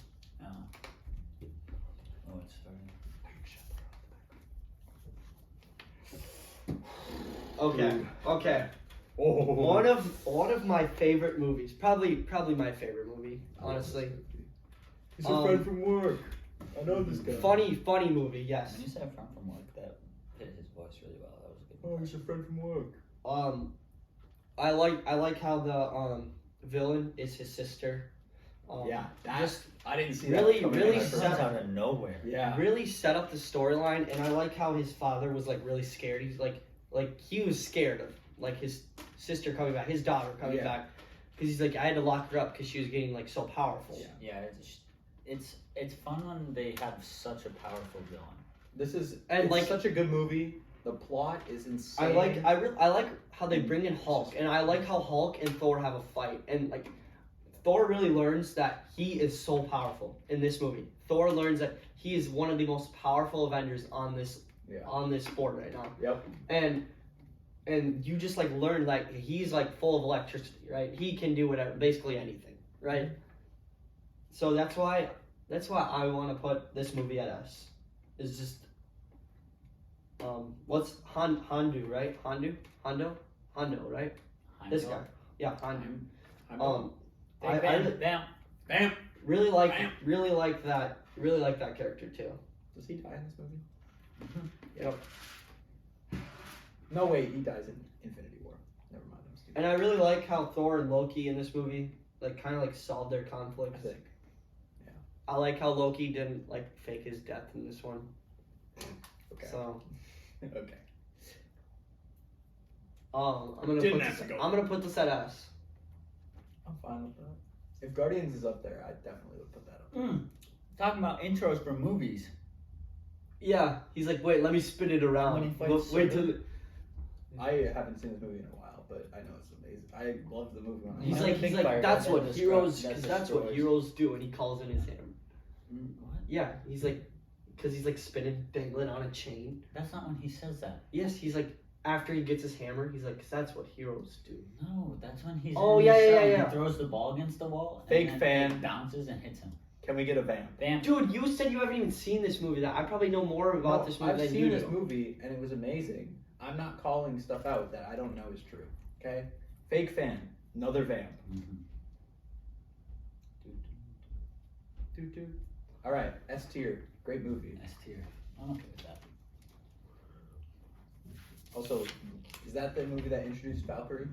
oh, it's starting. Okay. Oh. One of my favorite movies, probably my favorite movie, honestly. He's a friend from work. I know this guy. Funny movie, yes. When you said friend from work, that hit his voice really well. That was a good. Oh, he's a friend from work. I like how the villain is his sister. Yeah, just I didn't see really- that coming really in. It comes out of nowhere. Yeah. really set up the storyline, and I like how his father was like really scared. He's like he was scared of like his sister coming back, his daughter coming back, because he's like, I had to lock her up because she was getting like so powerful. Yeah, it's fun when they have such a powerful villain. This is And, like, such a good movie. The plot is insane. I like how they bring in Hulk, and I like how Hulk and Thor have a fight, and like Thor really learns that he is so powerful in this movie. Thor learns that he is one of the most powerful Avengers on this board right now. Yep. And you just like learn like he's like full of electricity, right? He can do whatever, basically anything, right? So that's why I want to put this movie at S. Is just what's Hondo, right? Hondo, right? This guy, yeah, Hondo. Bam. Really like that character too. Does he die in this movie? Yep. No, wait, he dies in Infinity War. Never mind. I'm stupid. And I really like how Thor and Loki in this movie like kind of like solved their conflict. I think. Yeah. I like how Loki didn't like fake his death in this one. Okay. So Okay. I'm gonna put this at S. I'm fine with that. If Guardians is up there, I definitely would put that up. Talking about intros for movies. Yeah, he's like, wait, let me spin it around. When he fights Wait till. Superman. I haven't seen this movie in a while, but I know it's amazing. I love the movie. When I He's was like, young. that's what that heroes, destroys- because that that's what destroys. heroes do, and he calls in his hammer. What? Yeah, he's like, because he's like spinning, dangling on a chain. That's not when he says that. Yes, he's like, after he gets his hammer, he's like, because that's what heroes do. No, that's when he's Oh, in yeah, the yeah, cell and yeah. He throws the ball against the wall. Fake and fan. It bounces and hits him. Can we get a vamp? Bam. Dude, you said you haven't even seen this movie. That I probably know more about No, this movie I've than seen you this do. movie and it was amazing. I'm not calling stuff out that I don't know is true. Okay? Fake fan. Another vamp. All right, S tier. Great movie. S tier. I'm okay with that. Also, is that the movie that introduced Valkyrie?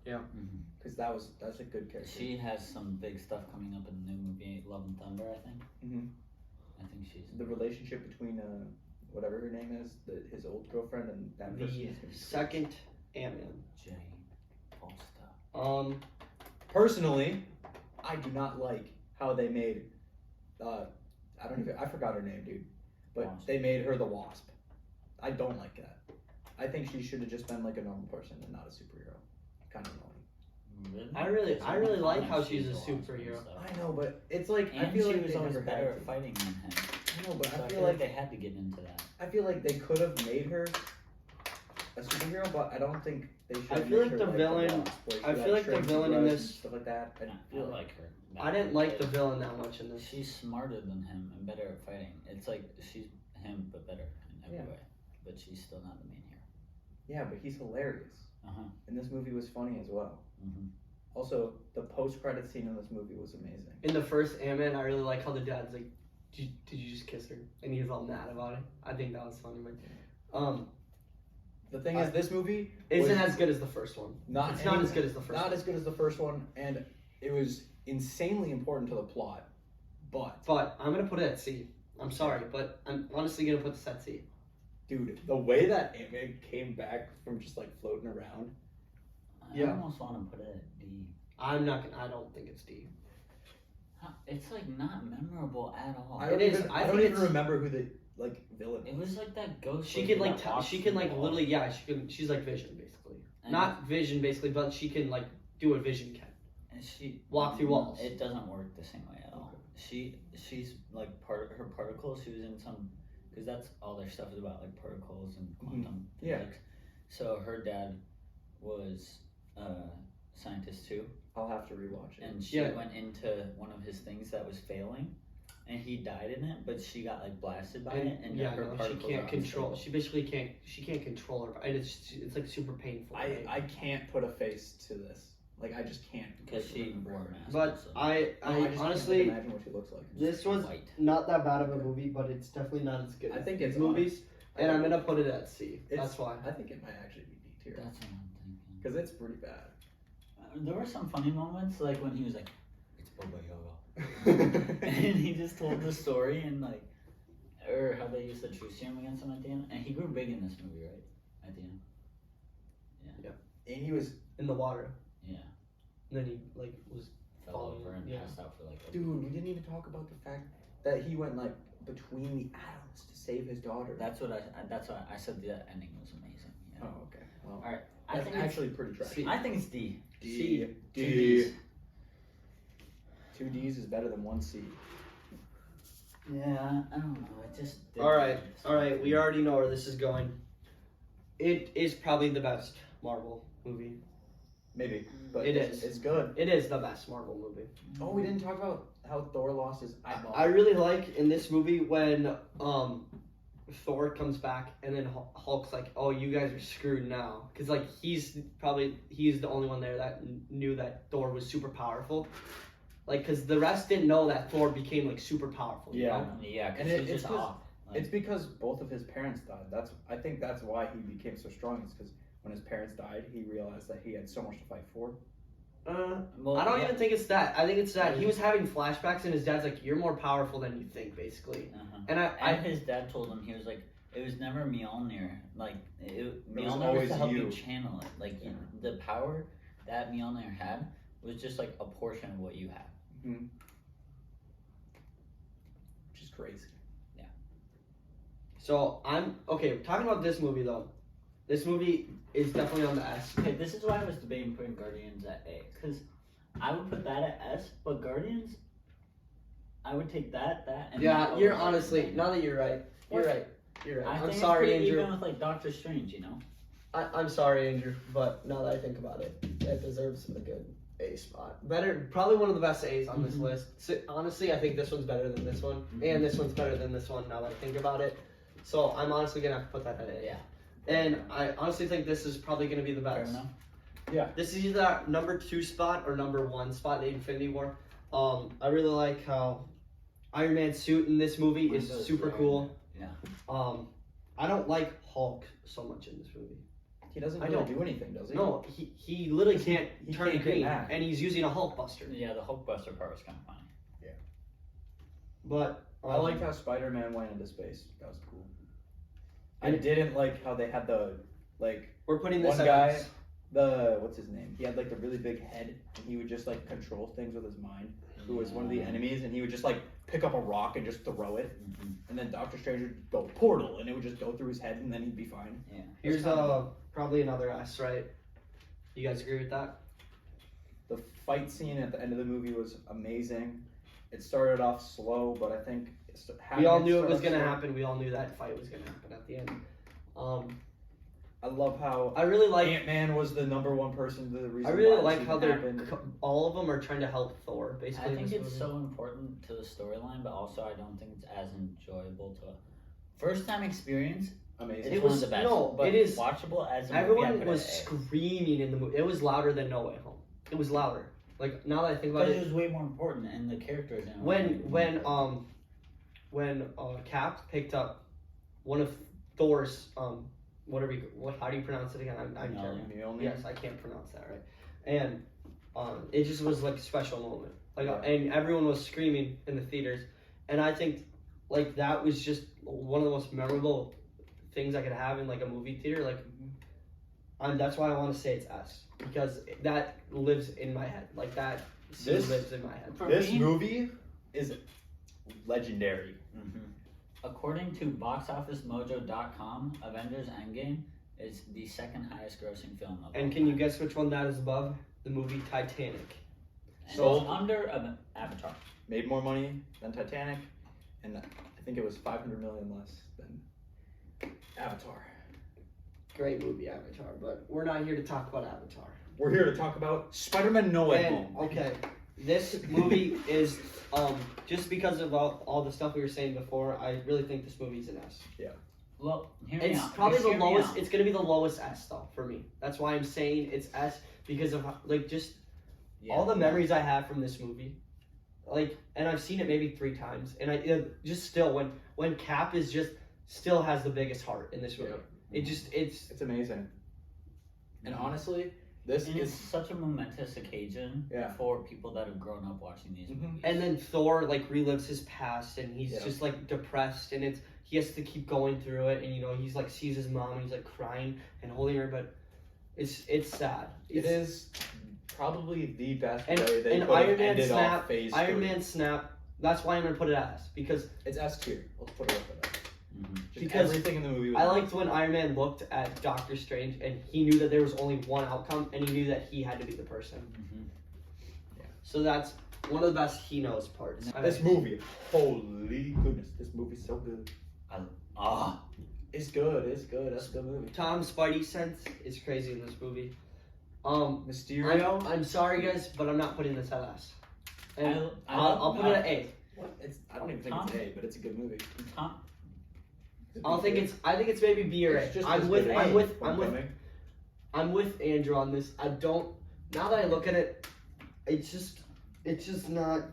Because that's a good character. She has some big stuff coming up in the new movie, Love and Thunder, I think. Mhm. I think she's The relationship between whatever her name is, his old girlfriend and that person. The is gonna be second Ant-Man. Jane Foster. Personally, I do not like how they made. I forgot her name, dude. But Wasp. they made her the Wasp. I don't like that. I think she should have just been like a normal person and not a superhero. Kind of annoying. Really? I really like how she's a superhero. I know, but it's like And I feel she like was they always never better had at to. fighting than him. I know, but So I feel like they had to get into that. I feel like they could have made her a superhero, but I don't think they should. I have feel made like her the villain- Wasp, where she, I feel like the trades villain in drugs this- and stuff like that. I like her. I didn't like the villain that much in this. She's smarter than him and better at fighting. It's like she's him but better in every Yeah. way. But she's still not the main hero. Yeah, but he's hilarious. Uh-huh. And this movie was funny as well. Mhm. Also, the post-credit scene in this movie was amazing. In the first Ant-Man, I really like how the dad's like, did you just kiss her? And he's all mad about it. I think that was funny. The thing is, this movie Isn't was as good as the first one. not It's not as good as the first not one. as good as the first one, and it was insanely important to the plot. But I'm gonna put it at C. I'm sorry, but I'm honestly gonna put this at C. Dude, the way that Ant-Man came back from just like floating around. Yeah. I almost want to put it at D. I don't think it's D. It's like not memorable at all. I don't It is. even, I I don't think even it's- remember who the villain It was. was like that ghost. She lady can like that walks she through can the like wall. literally she's like Vision basically. And- Not Vision basically, but she can like do what Vision can. And she Walk through walls. It doesn't work the same way at all. She's like part of her particles. She was in some because that's all their stuff is about, like particles and quantum Yeah. physics. So her dad was a scientist too, I'll have to rewatch it. and she Yeah. went into one of his things that was failing, and he died in it. But she got like blasted by it, and yeah, her no, she particles can't are control. unstable. She basically can't. She can't control her. And it's like super painful. right? I can't put a face to this. Like, I just can't. Because like, she remember wore a her. mask. But so I No, just honestly can't imagine what she looks like. this was white. not that bad of a movie, but it's definitely not as good. I as think these it's movies, and I'm gonna put it at C. It's- That's why. I think it might actually be D tier. That's what I'm thinking. Because it's pretty bad. There were some funny moments, like when he was like, "It's Baba Yaga," and he just told the story and like, or how they used the true serum against him at the end. And he grew big in this movie, right? At the end. And he was, In the water. Yeah. And then he like was Fell falling. over and Yeah. passed out for like. a dude, week. we didn't even talk about the fact that he went like between the atoms to save his daughter. That's what That's why I said the ending was amazing. Yeah. Oh, okay. Well, All right. I that's think it's, actually pretty trash. I think it's D. D. Two D. Ds. 2 D's is better than 1 C. Yeah, I don't know. It just. All right. We already know where this is going. It is probably the best Marvel movie. Maybe. But It it's, is. It's good. It is the best Marvel movie. Oh, we didn't talk about how Thor lost his eyeball. I really like in this movie when Thor comes back and then Hulk's like, "Oh, you guys are screwed now," because like he's the only one there that knew that Thor was super powerful. Like, because the rest didn't know that Thor became like super powerful. You Yeah. know? Yeah, And because he's it's just 'cause- off. Like, It's because both of his parents died. I think that's why he became so strong. It's because when his parents died, he realized that he had so much to fight for. well, I don't yeah. even think it's that. I think it's that he was having flashbacks and his dad's like, "You're more powerful than you think," basically. Uh-huh. And And his dad told him, he was like, it was never Mjolnir. Like, Mjolnir was always to help you. you channel it. Like, the power that Mjolnir had was just like a portion of what you have. Which is crazy. So I'm okay. Talking about this movie though, this movie is definitely on the S. Okay, this is why I was debating putting Guardians at A. Because I would put that at S, but Guardians, I would take that, and Yeah, that you're over honestly. Guardians. Now that you're right, you're right. You're right. I I'm think sorry, it's pretty Andrew. even with like Doctor Strange, you know? I'm sorry, Andrew. But now that I think about it, it deserves a good A spot. Better, probably one of the best A's on this Mhm. list. So, honestly, I think this one's better than this one, and this one's better than this one. Now that I think about it, so I'm honestly gonna have to put that at A. Yeah. And I honestly think this is probably gonna be the Fair best. enough. This is either that number 2 spot or number 1 spot in Infinity War. I really like how Iron Man's suit in this movie Mine is does, super yeah. cool. Yeah. I don't like Hulk so much in this movie. He doesn't I really know. do anything, does he? No, he literally can't he turn can't get green, mad. and he's using a Hulk Buster. Yeah, the Hulkbuster part was kind of funny. But I liked how Spider-Man went into space. That was cool. I And- didn't like how they had the we're putting this one at guy. us. What's his name? He had like the really big head, and he would just like control things with his mind. Who was one of the enemies, and he would just like pick up a rock and just throw it, and then Doctor Strange would go portal, and it would just go through his head, and then he'd be fine. Yeah. Here's probably another S, right? You guys agree with that? The fight scene at the end of the movie was amazing. It started off slow, but I think We all knew it was gonna happen. We all knew that fight was gonna happen at the end. I love how I really like. Ant-Man was the #1 person. The reason I really why like this how even they're happened. all of them are trying to help Thor. Basically, I in think this it's movie. so important to the storyline, but also I don't think it's as enjoyable to first time experience. Amazing. It's It one was- of the best. no, but it is- watchable as a movie. I Everyone put was it at A. screaming in the movie. It was louder than No Way Home. It was louder. Like now that I think about Because it it, was way more important, and the characters. In it when Cap picked up one of Thor's how do you pronounce it again? I'm No. terrible. Mjolnir? Yes, I can't pronounce that right. And it just was like a special moment. Like Yeah. and everyone was screaming in the theaters, and I think like that was just one of the most memorable things I could have in like a movie theater. Like, that's why I want to say it's S because that lives in my head. Like that scene This- lives in my head. For This me- movie is legendary. According to BoxOfficeMojo.com, Avengers Endgame is the second highest grossing film of And all can you time. guess which one that is above? The movie Titanic. And Sold. it's under Avatar. Made more money than Titanic, and I think it was 500 million less than Avatar. Great movie, Avatar, but we're not here to talk about Avatar. We're here to talk about Spider-Man No Way And, Home. okay, this movie is just because of all the stuff we were saying before. I really think this movie's an S. Well, hear me It's out. probably Just the hear me lowest. out. It's gonna be the lowest S though for me. That's why I'm saying it's S because of like just Yeah. all the memories I have from this movie. Like, and I've seen it maybe 3 times, and just still when Cap is just still has the biggest heart in this movie. Yeah. It's It's amazing. And honestly, this And it's is such a momentous occasion Yeah. for people that have grown up watching these Mhm. movies. and then Thor like relives his past, and he's Yeah. just like depressed, and he has to keep going through it, and he's like sees his mom, and he's like crying and holding her, but it's sad. it is probably the best And- way they and could have Iron Man ended snap- off Phase Iron 3. Man snap. That's why I'm gonna put it as because It's S tier. Let's put it up at that. Mhm. Just Because everything in the movie was I liked when Iron Man looked at Doctor Strange and he knew that there was only one outcome, and he knew that he had to be the person. Mhm. So that's one of the best he knows parts. This movie, holy goodness, this movie's so good. Ah, It's good. It's good. That's a good movie. Tom's Spidey sense is crazy in this movie. Mysterio. I'm sorry guys, but I'm not putting this at S. And I I'll put it at A. I don't even think it's A, but it's a good movie. Tom, I think it's maybe B or A. It's just I'm as with good I'm as with Homecoming. I'm with Andrew on this. I don't. Now that I look at it, it's just not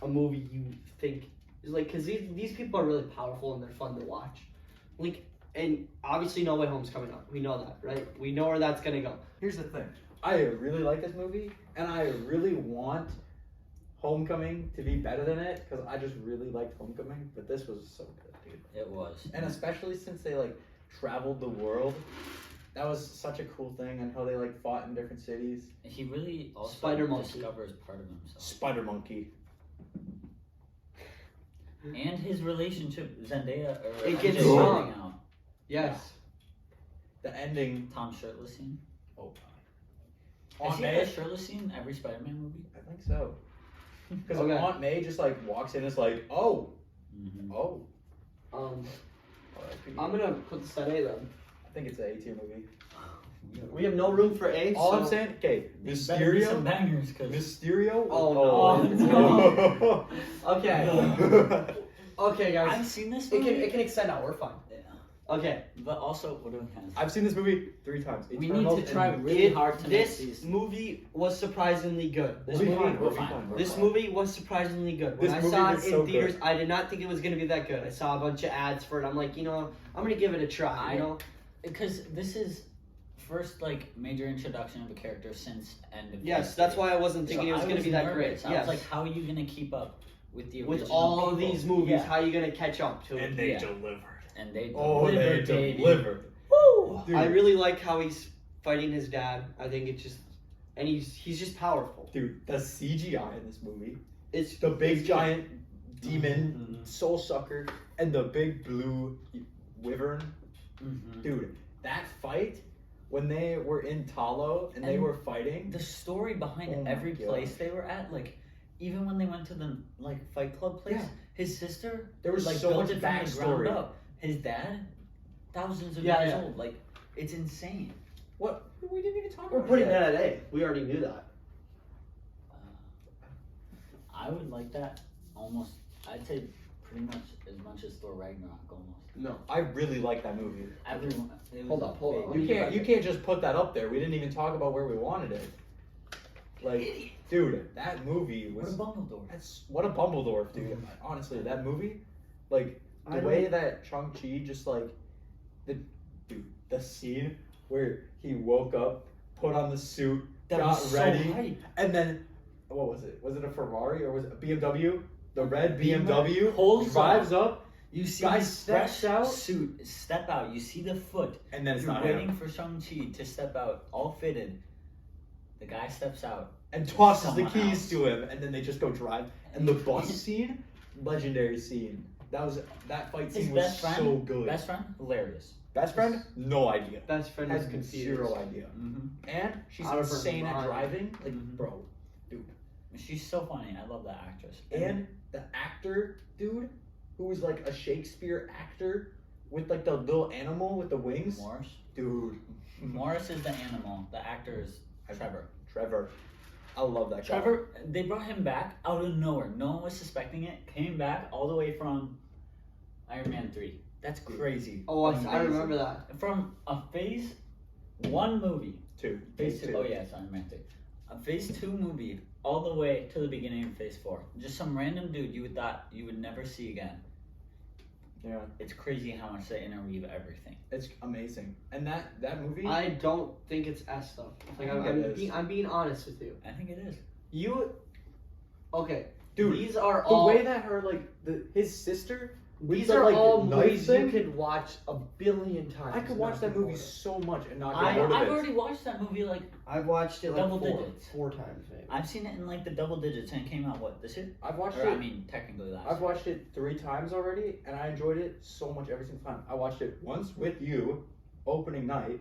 a movie you think is like because these people are really powerful and they're fun to watch. Like, and obviously No Way Home's coming up. We know that, right? We know where that's gonna go. Here's the thing. I really like this movie, and I really want Homecoming to be better than it because I just really liked Homecoming. But this was so good, dude. it was. And especially since they like traveled the world, that was such a cool thing. And how they like fought in different cities. He really also Spider-Monkey. discovers part of himself. Spider Monkey. And his relationship with Zendaya or It gets MJ strong. working out. Yes. The ending. Tom shirtless scene. Oh, Is Aunt he May. a shirtless scene in every Spider-Man movie? I think so. Because Okay. Aunt May just like walks in, and it's like, oh, Mm-hmm. oh. I'm gonna put this at A then. I think it's an A tier movie. We have no room for A. All so I'm saying, okay, Better be some Mysterio. bangers, cause Mysterio. Oh, no. Okay. Okay, guys. I've seen this It movie. can extend out. We're fine. Yeah. Okay. But also, what do we have? I've seen this movie 3 times. We Eternals need to try and- really hard to make This these. movie was surprisingly good. This We'll be movie. fine, we'll be fine. fine, we're This fine. movie was surprisingly good. When This I movie saw it was in so theaters, good. I did not think it was gonna be that good. I saw a bunch of ads for it. I'm like, I'm gonna give it a try. You know. Because this is first like major introduction of a character since end of. Yes, Phase that's 3. why I wasn't thinking it was going to be that great. nervous. I Yes. was like, how are you gonna keep up with the With original all people? these movies, Yeah. how are you going to catch up to it? And they Yeah. delivered. And they Oh, they delivered, baby. delivered. Woo! Dude. I really like how he's fighting his dad. I think it's just, and he's just powerful. Dude, the CGI in this movie. It's The big it's giant demon Mhm. soul sucker and the big blue wyvern. Mhm. Dude, that fight when they were in Talo and they And were fighting. The story behind Oh my every God. place they were at, like even when they went to the like Fight Club place, Yeah. his sister There was like so built much it from the backstory. ground up. His dad, thousands of Yeah, years yeah. old. Like it's insane. What? We didn't even talk We're about putting it. that at A. We already knew that. I would like that almost. I'd say pretty much as Thor Ragnarok almost. No. I really like that movie. Everyone. it was Hold a up, hold big- up. You can't just put that up there. We didn't even talk about where we wanted it. Like, dude, that movie What a was. Bumbledore. That's what a Bumbledorf, dude. Honestly, that movie, like I the way that Shang-Chi just like the scene where he woke up, put on the suit, That got was so ready, hype. and then what was it? Was it a Ferrari or was it a BMW? The red Beamer BMW pulls drives up, You see Guy the steps fresh out. suit step out. You see the foot. and then it's You're not waiting him, for Shang-Chi to step out, all fitted. The guy steps out. and tosses the Someone keys else. to him, and then they just go drive. And the bus scene, legendary scene. That fight His scene was best friend, so good. Best friend, hilarious. Best friend? No idea. Best friend was Has confused. zero idea. Mm-hmm. And she's Out of her insane at mind. driving. Like, Mhm. bro. She's so funny. I love that actress. And the actor, dude, who was like a Shakespeare actor with like the little animal with the wings. Morris. Dude. Morris is the animal. The actor is Trevor. Trevor. I love that guy. Trevor, they brought him back out of nowhere. No one was suspecting it. Came back all the way from Iron Man 3. That's crazy. Oh, I Amazing. remember that. From a Phase 1 movie. Two. Phase 2. Oh, yeah, it's Iron Man 3. A Phase 2 movie all the way to the beginning of Phase 4. Just some random dude you would thought you would never see again. Yeah. It's crazy how much they interweave everything. It's amazing. And that movie. I don't think it's S though. Like It is. I'm being honest with you. I think it is. You, okay, Dude, These are the all. way that her like his sister. with These the, are like, all knife movies you thing, could watch a billion times. I could and watch not that get movie bored. so much and not I- get bored of I've it. already watched that movie like I've watched it like Double four, digits. 4 times maybe. I've seen it in like the double digits and it came out what this year? I've watched Or it. I mean technically last. I've watched it 3 times already, and I enjoyed it so much every single time. I watched it once with you, opening night.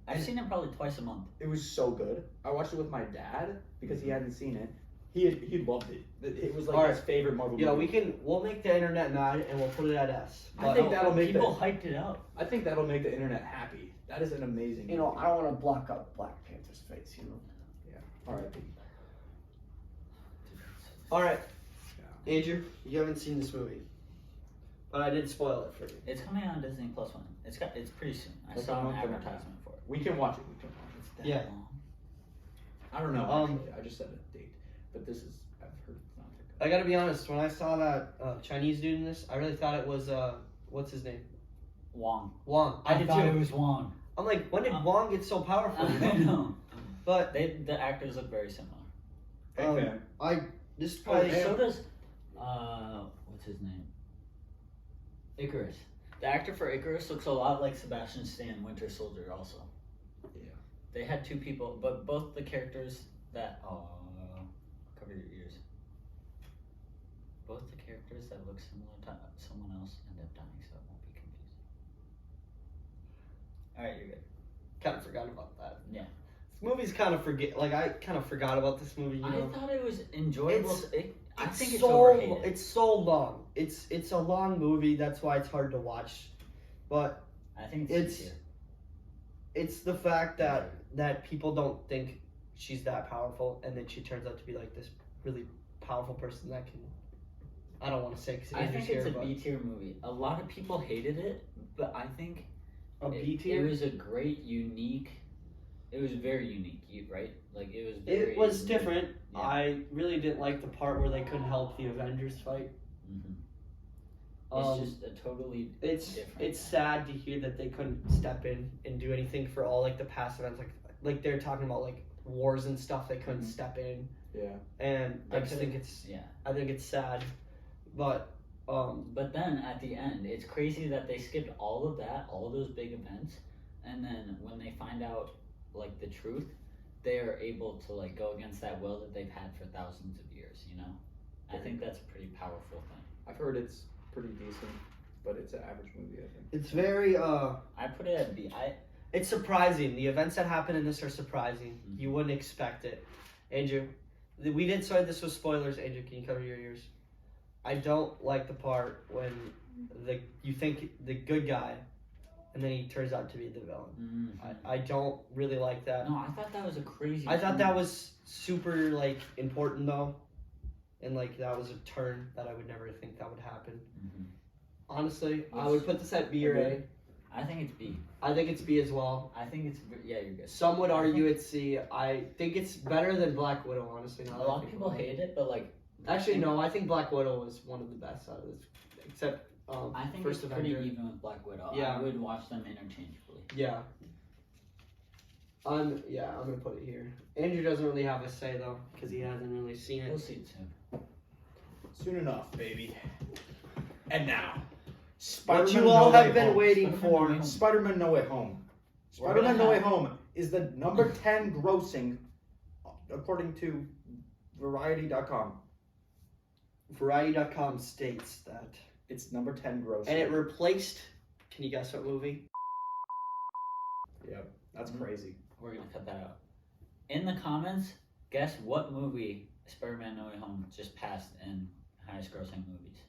I've seen it probably twice a month. It was so good. I watched it with my dad because he hadn't seen it. He loved it. It was like All his favorite Marvel Yeah, movie. we'll make the internet mad and we'll put it at S. I think But, that'll make people hyped it up. I think that'll make the internet happy. That is an amazing. you know, movie. I don't want to block out Black Panther's face, you know. All right. All right, Andrew, you haven't seen this movie, but I did spoil it for you. It's coming on Disney Plus one. It's pretty soon. I Like saw a an month and a half. advertisement for it. We can watch it. We can watch it. It's that Yeah. long. I don't know. Um, Actually. I just said a date, but this is. I've heard it's not that good. I gotta be honest, when I saw that Chinese dude in this, I really thought it was what's his name? Wong. Wong. I did thought too. it was Wong. I'm like, when did Wong get so powerful? You know? I know. But The actors look very similar. Big fan. this is Oh, probably so does what's his name? Icarus. The actor for Icarus looks a lot like Sebastian Stan, Winter Soldier. Also. Yeah. They had 2 people, but both the characters that cover your ears. Both the characters that look similar to someone else end up dying, so it won't be confusing. All right, you're good. kind of forgot about that. Yeah. This movie's kind of I kind of forgot about this movie. You know, I thought it was enjoyable. I think it's so overrated. it's so long. It's a long movie. That's why it's hard to watch. But I think it's- easier. it's the fact that people don't think she's that powerful, and then she turns out to be like this really powerful person that can. I don't want to say because I think it's a B tier movie. A lot of people hated it, but I think a B it tier. was a great, unique. It was very unique, right? Like it was. Very It was unique. different. Yeah. I really didn't like the part where they couldn't help the Avengers fight. Mhm. It's just a totally It's different. sad to hear that they couldn't step in and do anything for all like the past events, like they're talking about like wars and stuff. They couldn't step in, Yeah. and I just think I think it's sad, but But then at the end, it's crazy that they skipped all of that, all those big events, and then when they find out like the truth, they are able to like go against that will that they've had for thousands of years. You know, I think that's a pretty powerful thing. I've heard it's pretty decent, but it's an average movie, I think. it's very I put it at B. it's surprising. The events that happen in this are surprising. Mhm. You wouldn't expect it. Andrew, we did start this with spoilers. Andrew, can you cover your ears? I don't like the part when you think the good guy, and then he turns out to be the villain. Mm-hmm. I don't really like that. No, I thought that was a crazy. I thought that was super like important though, and like that was a turn that I would never think that would happen. Mm-hmm. Honestly, I would put this at B or A. I think it's B. I think it's B as well. I think it's you're good. Some would argue it's C. I think it's better than Black Widow, honestly. A lot of people hate it, but like. Actually, no. I think Black Widow was one of the best out of this, except I think First it's Avenger. pretty even with Black Widow. Yeah. I would watch them interchangeably. Yeah. I'm gonna put it here. Andrew doesn't really have a say though, because he hasn't really seen We'll it. see it soon. Soon enough, baby. And now, What Spider-Man you all No Way have been Home. waiting for. Spider-Man No Way Home. We're Spider-Man gonna No Way have- Home is the number 10 grossing, according to Variety.com. Variety.com states that, It's number 10 grossing. and it replaced. Can you guess what movie? Yep, that's Mhm. crazy. We're gonna cut that out. In the comments, guess what movie Spider-Man No Way Home just passed in highest grossing movies.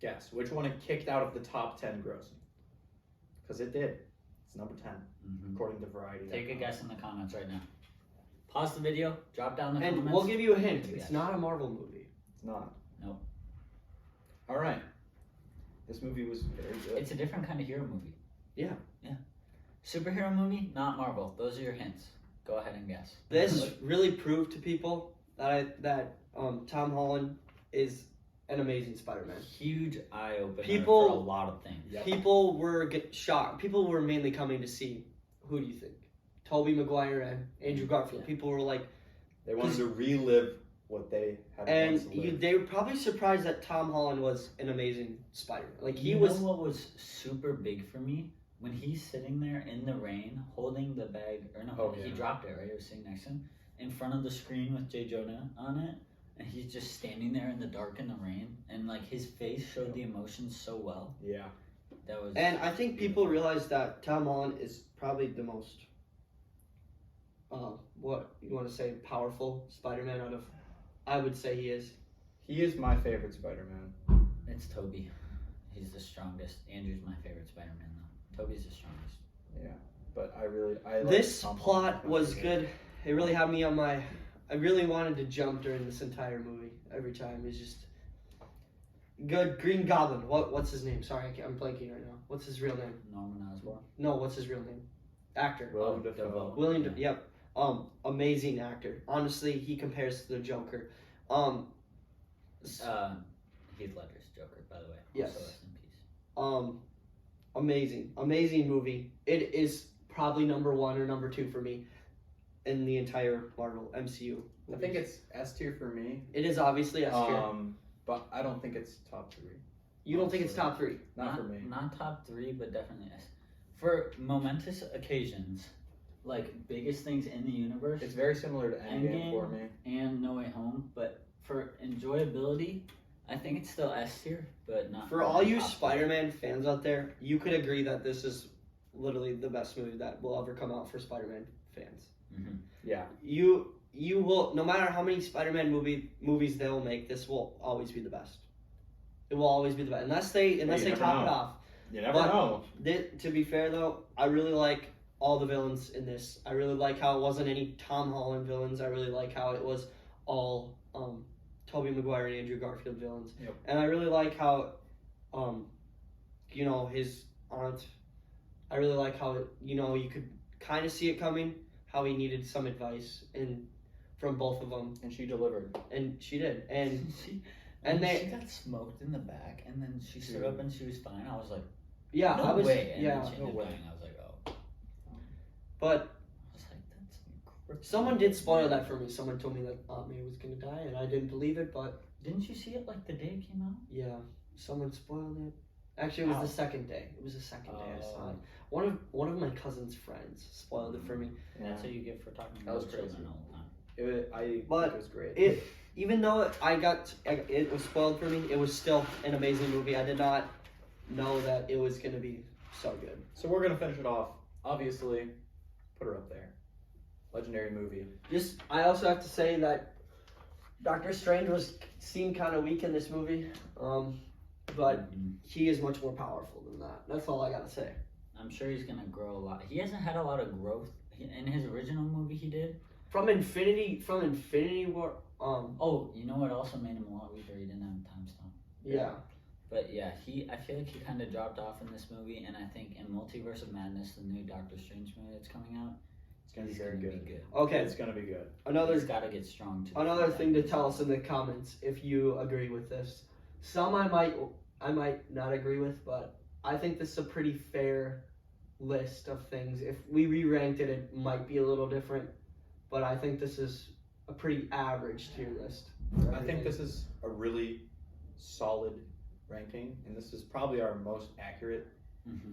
Guess which one it kicked out of the top 10 grossing? Because it did. It's number 10, Mm-hmm. according to Variety. Take a guess in the comments right now. Pause the video, drop down the And comments. we'll give you a hint. Take a It's guess. not a Marvel movie. It's not. Nope. All right. This movie was very good. It's a different kind of hero movie. Yeah. Yeah. Superhero movie, not Marvel. Those are your hints. Go ahead and guess. This really proved to people that Tom Holland is an amazing Spider-Man. Huge eye opener People- for a lot of things. Yep. People were shocked. People were mainly coming to see, who do you think? Tobey Maguire and Andrew Garfield. Yeah. People were like, They wanted to relive what they had and once to live. they were probably surprised that Tom Holland was an amazing Spider-Man. Like he You was. know what was super big for me? When he's sitting there in the rain holding the bag, or no, Oh, he yeah. dropped it, right? It was sitting next to him in front of the screen with J. Jonah on it, and he's just standing there in the dark in the rain, and like his face showed the emotions so well. Yeah. That was. And I think people realize that Tom Holland is probably the most, what you want to say, powerful Spider-Man out of. I would say he is. He is my favorite Spider-Man. It's Toby. He's the strongest. Andrew's my favorite Spider-Man though. Toby's the strongest. Yeah. But I like This Tom plot Holland. was good. It really had me on my. I really wanted to jump during this entire movie. Every time it's just good. Green Goblin. What's his name? Sorry, I'm blanking right now. What's his real name? Norman Osborn. No, what's his real name? Actor. Willem Oh, Dafoe. Dafoe. William. Yeah. Yep. Amazing actor. Honestly, he compares to the Joker. Heath Ledger's Joker, by the way. Yes. Also rest in peace. Amazing movie. It is probably number 1 or number 2 for me in the entire Marvel MCU. I think it's S tier for me. It is obviously S tier. But I don't think it's top 3. You don't think it's top 3? Not for me. Not top 3, but definitely S. For momentous occasions, like biggest things in the universe, It's very similar to Endgame Endgame. for me. and No Way Home, but for enjoyability, I think it's still S tier, but not For all you top three. Spider-Man fans out there, you could agree that this is literally the best movie that will ever come out for Spider-Man fans. Mhm. Yeah. You will, no matter how many Spider-Man movies they'll make, this will always be the best. It will always be the best, unless they you top never it know. off. You never But- know. To be fair though, I really like all the villains in this. I really like how it wasn't any Tom Holland villains. I really like how it was all Tobey Maguire and Andrew Garfield villains. Yep. And I really like how his aunt. I really like how you could kind of see it coming. How he needed some advice from both of them, And she delivered. and she did. And And she got smoked in the back, and then she stood up and she was fine. I was like, yeah, no I was, way. And yeah, then she no ended way. dying. I was like, oh. But I was like, that's incredible. someone did spoil that for me. Someone told me that Aunt May was gonna die, and I didn't believe it. But Didn't you see it like the day it came out? yeah, someone spoiled it. Actually, it was How? the second day. It was the second day I saw Oh. it. One of my cousin's friends spoiled it for me. That's what you get for talking That about was crazy. children all the time. But think it was great. Even though it was spoiled for me, it was still an amazing movie. I did not know that it was gonna be so good. So we're gonna finish it off. Obviously, put her up there. Legendary movie. I also have to say that Doctor Strange seemed kind of weak in this movie, but he is much more powerful than that. That's all I gotta say. I'm sure he's gonna grow a lot. He hasn't had a lot of growth in his original movie. He did. From Infinity War. Oh, you know what also made him a lot weaker? He didn't have time stone. Yeah. But yeah, I feel like he kind of dropped off in this movie, and I think in Multiverse of Madness, the new Doctor Strange movie that's coming out, It's gonna be he's very gonna good. be good. Okay. It's gonna be good. He's got to get strong too. Another thing to tell us in the comments if you agree with this. Some I might not agree with, but I think this is a pretty fair list of things. If we re-ranked it, it might be a little different, but I think this is a pretty average tier list. I think this is a really solid ranking, and this is probably our most accurate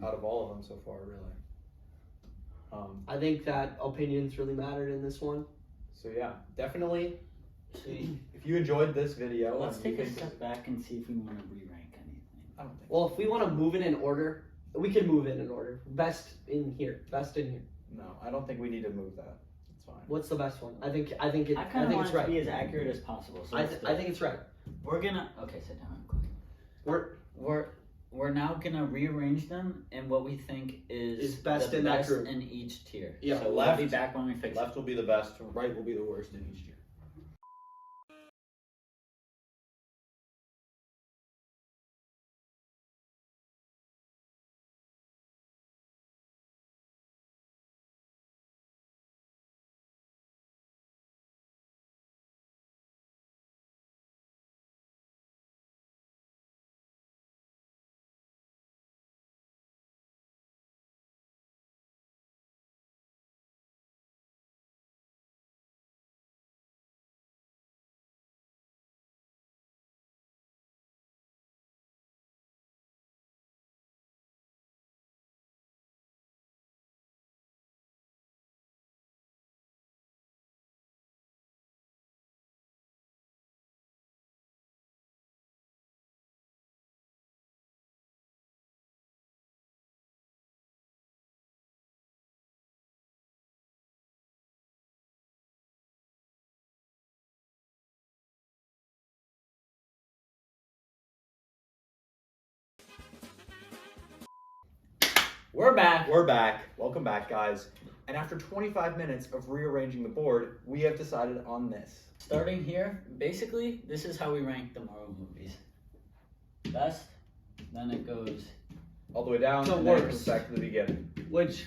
out of all of them so far, really. I think that opinions really mattered in this one. So yeah, definitely. See, If you enjoyed this video, let's and you take a think step back and see if we want to re-rank anything. I don't think. Well, if we want to move it in order, we can move it in order. Best in here. No, I don't think we need to move that. It's fine. What's the best one? I think I kind of want it's it to right. be as accurate as possible. So I let's do think it. it's right. We're gonna sit down real quick. We're now gonna rearrange them in what we think is best the in that best group. in each tier. Yeah, so we'll be back when we fix Left will be the best, right will be the worst in each tier. We're back. We're back. Welcome back, guys. And after 25 minutes of rearranging the board, we have decided on this. Starting here, basically, this is how we rank the Marvel movies. Best, then it goes. All the way down, So and then it worst. comes back to the beginning. Which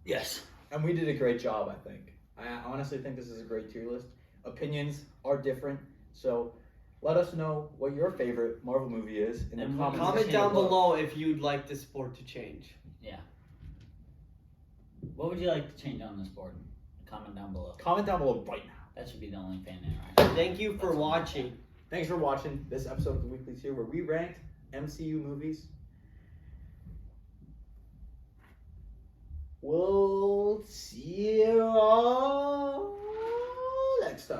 Yes. And we did a great job, I think. I honestly think this is a great tier list. Opinions are different, so let us know what your favorite Marvel movie is in And the comments. comment section down below. below if you'd like this board to change. What would you like to change on this board? Comment down below. Comment down below right now. That should be the only fan interaction. Thank you for That's all. watching. Thanks for watching this episode of the Weekly Tier where we ranked MCU movies. We'll see you all next time.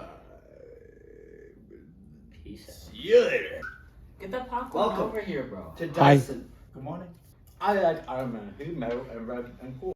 Peace out. See you later. Get that popcorn Welcome over here, bro. To Dyson. Good morning. I like Iron Man. He's metal and red and cool.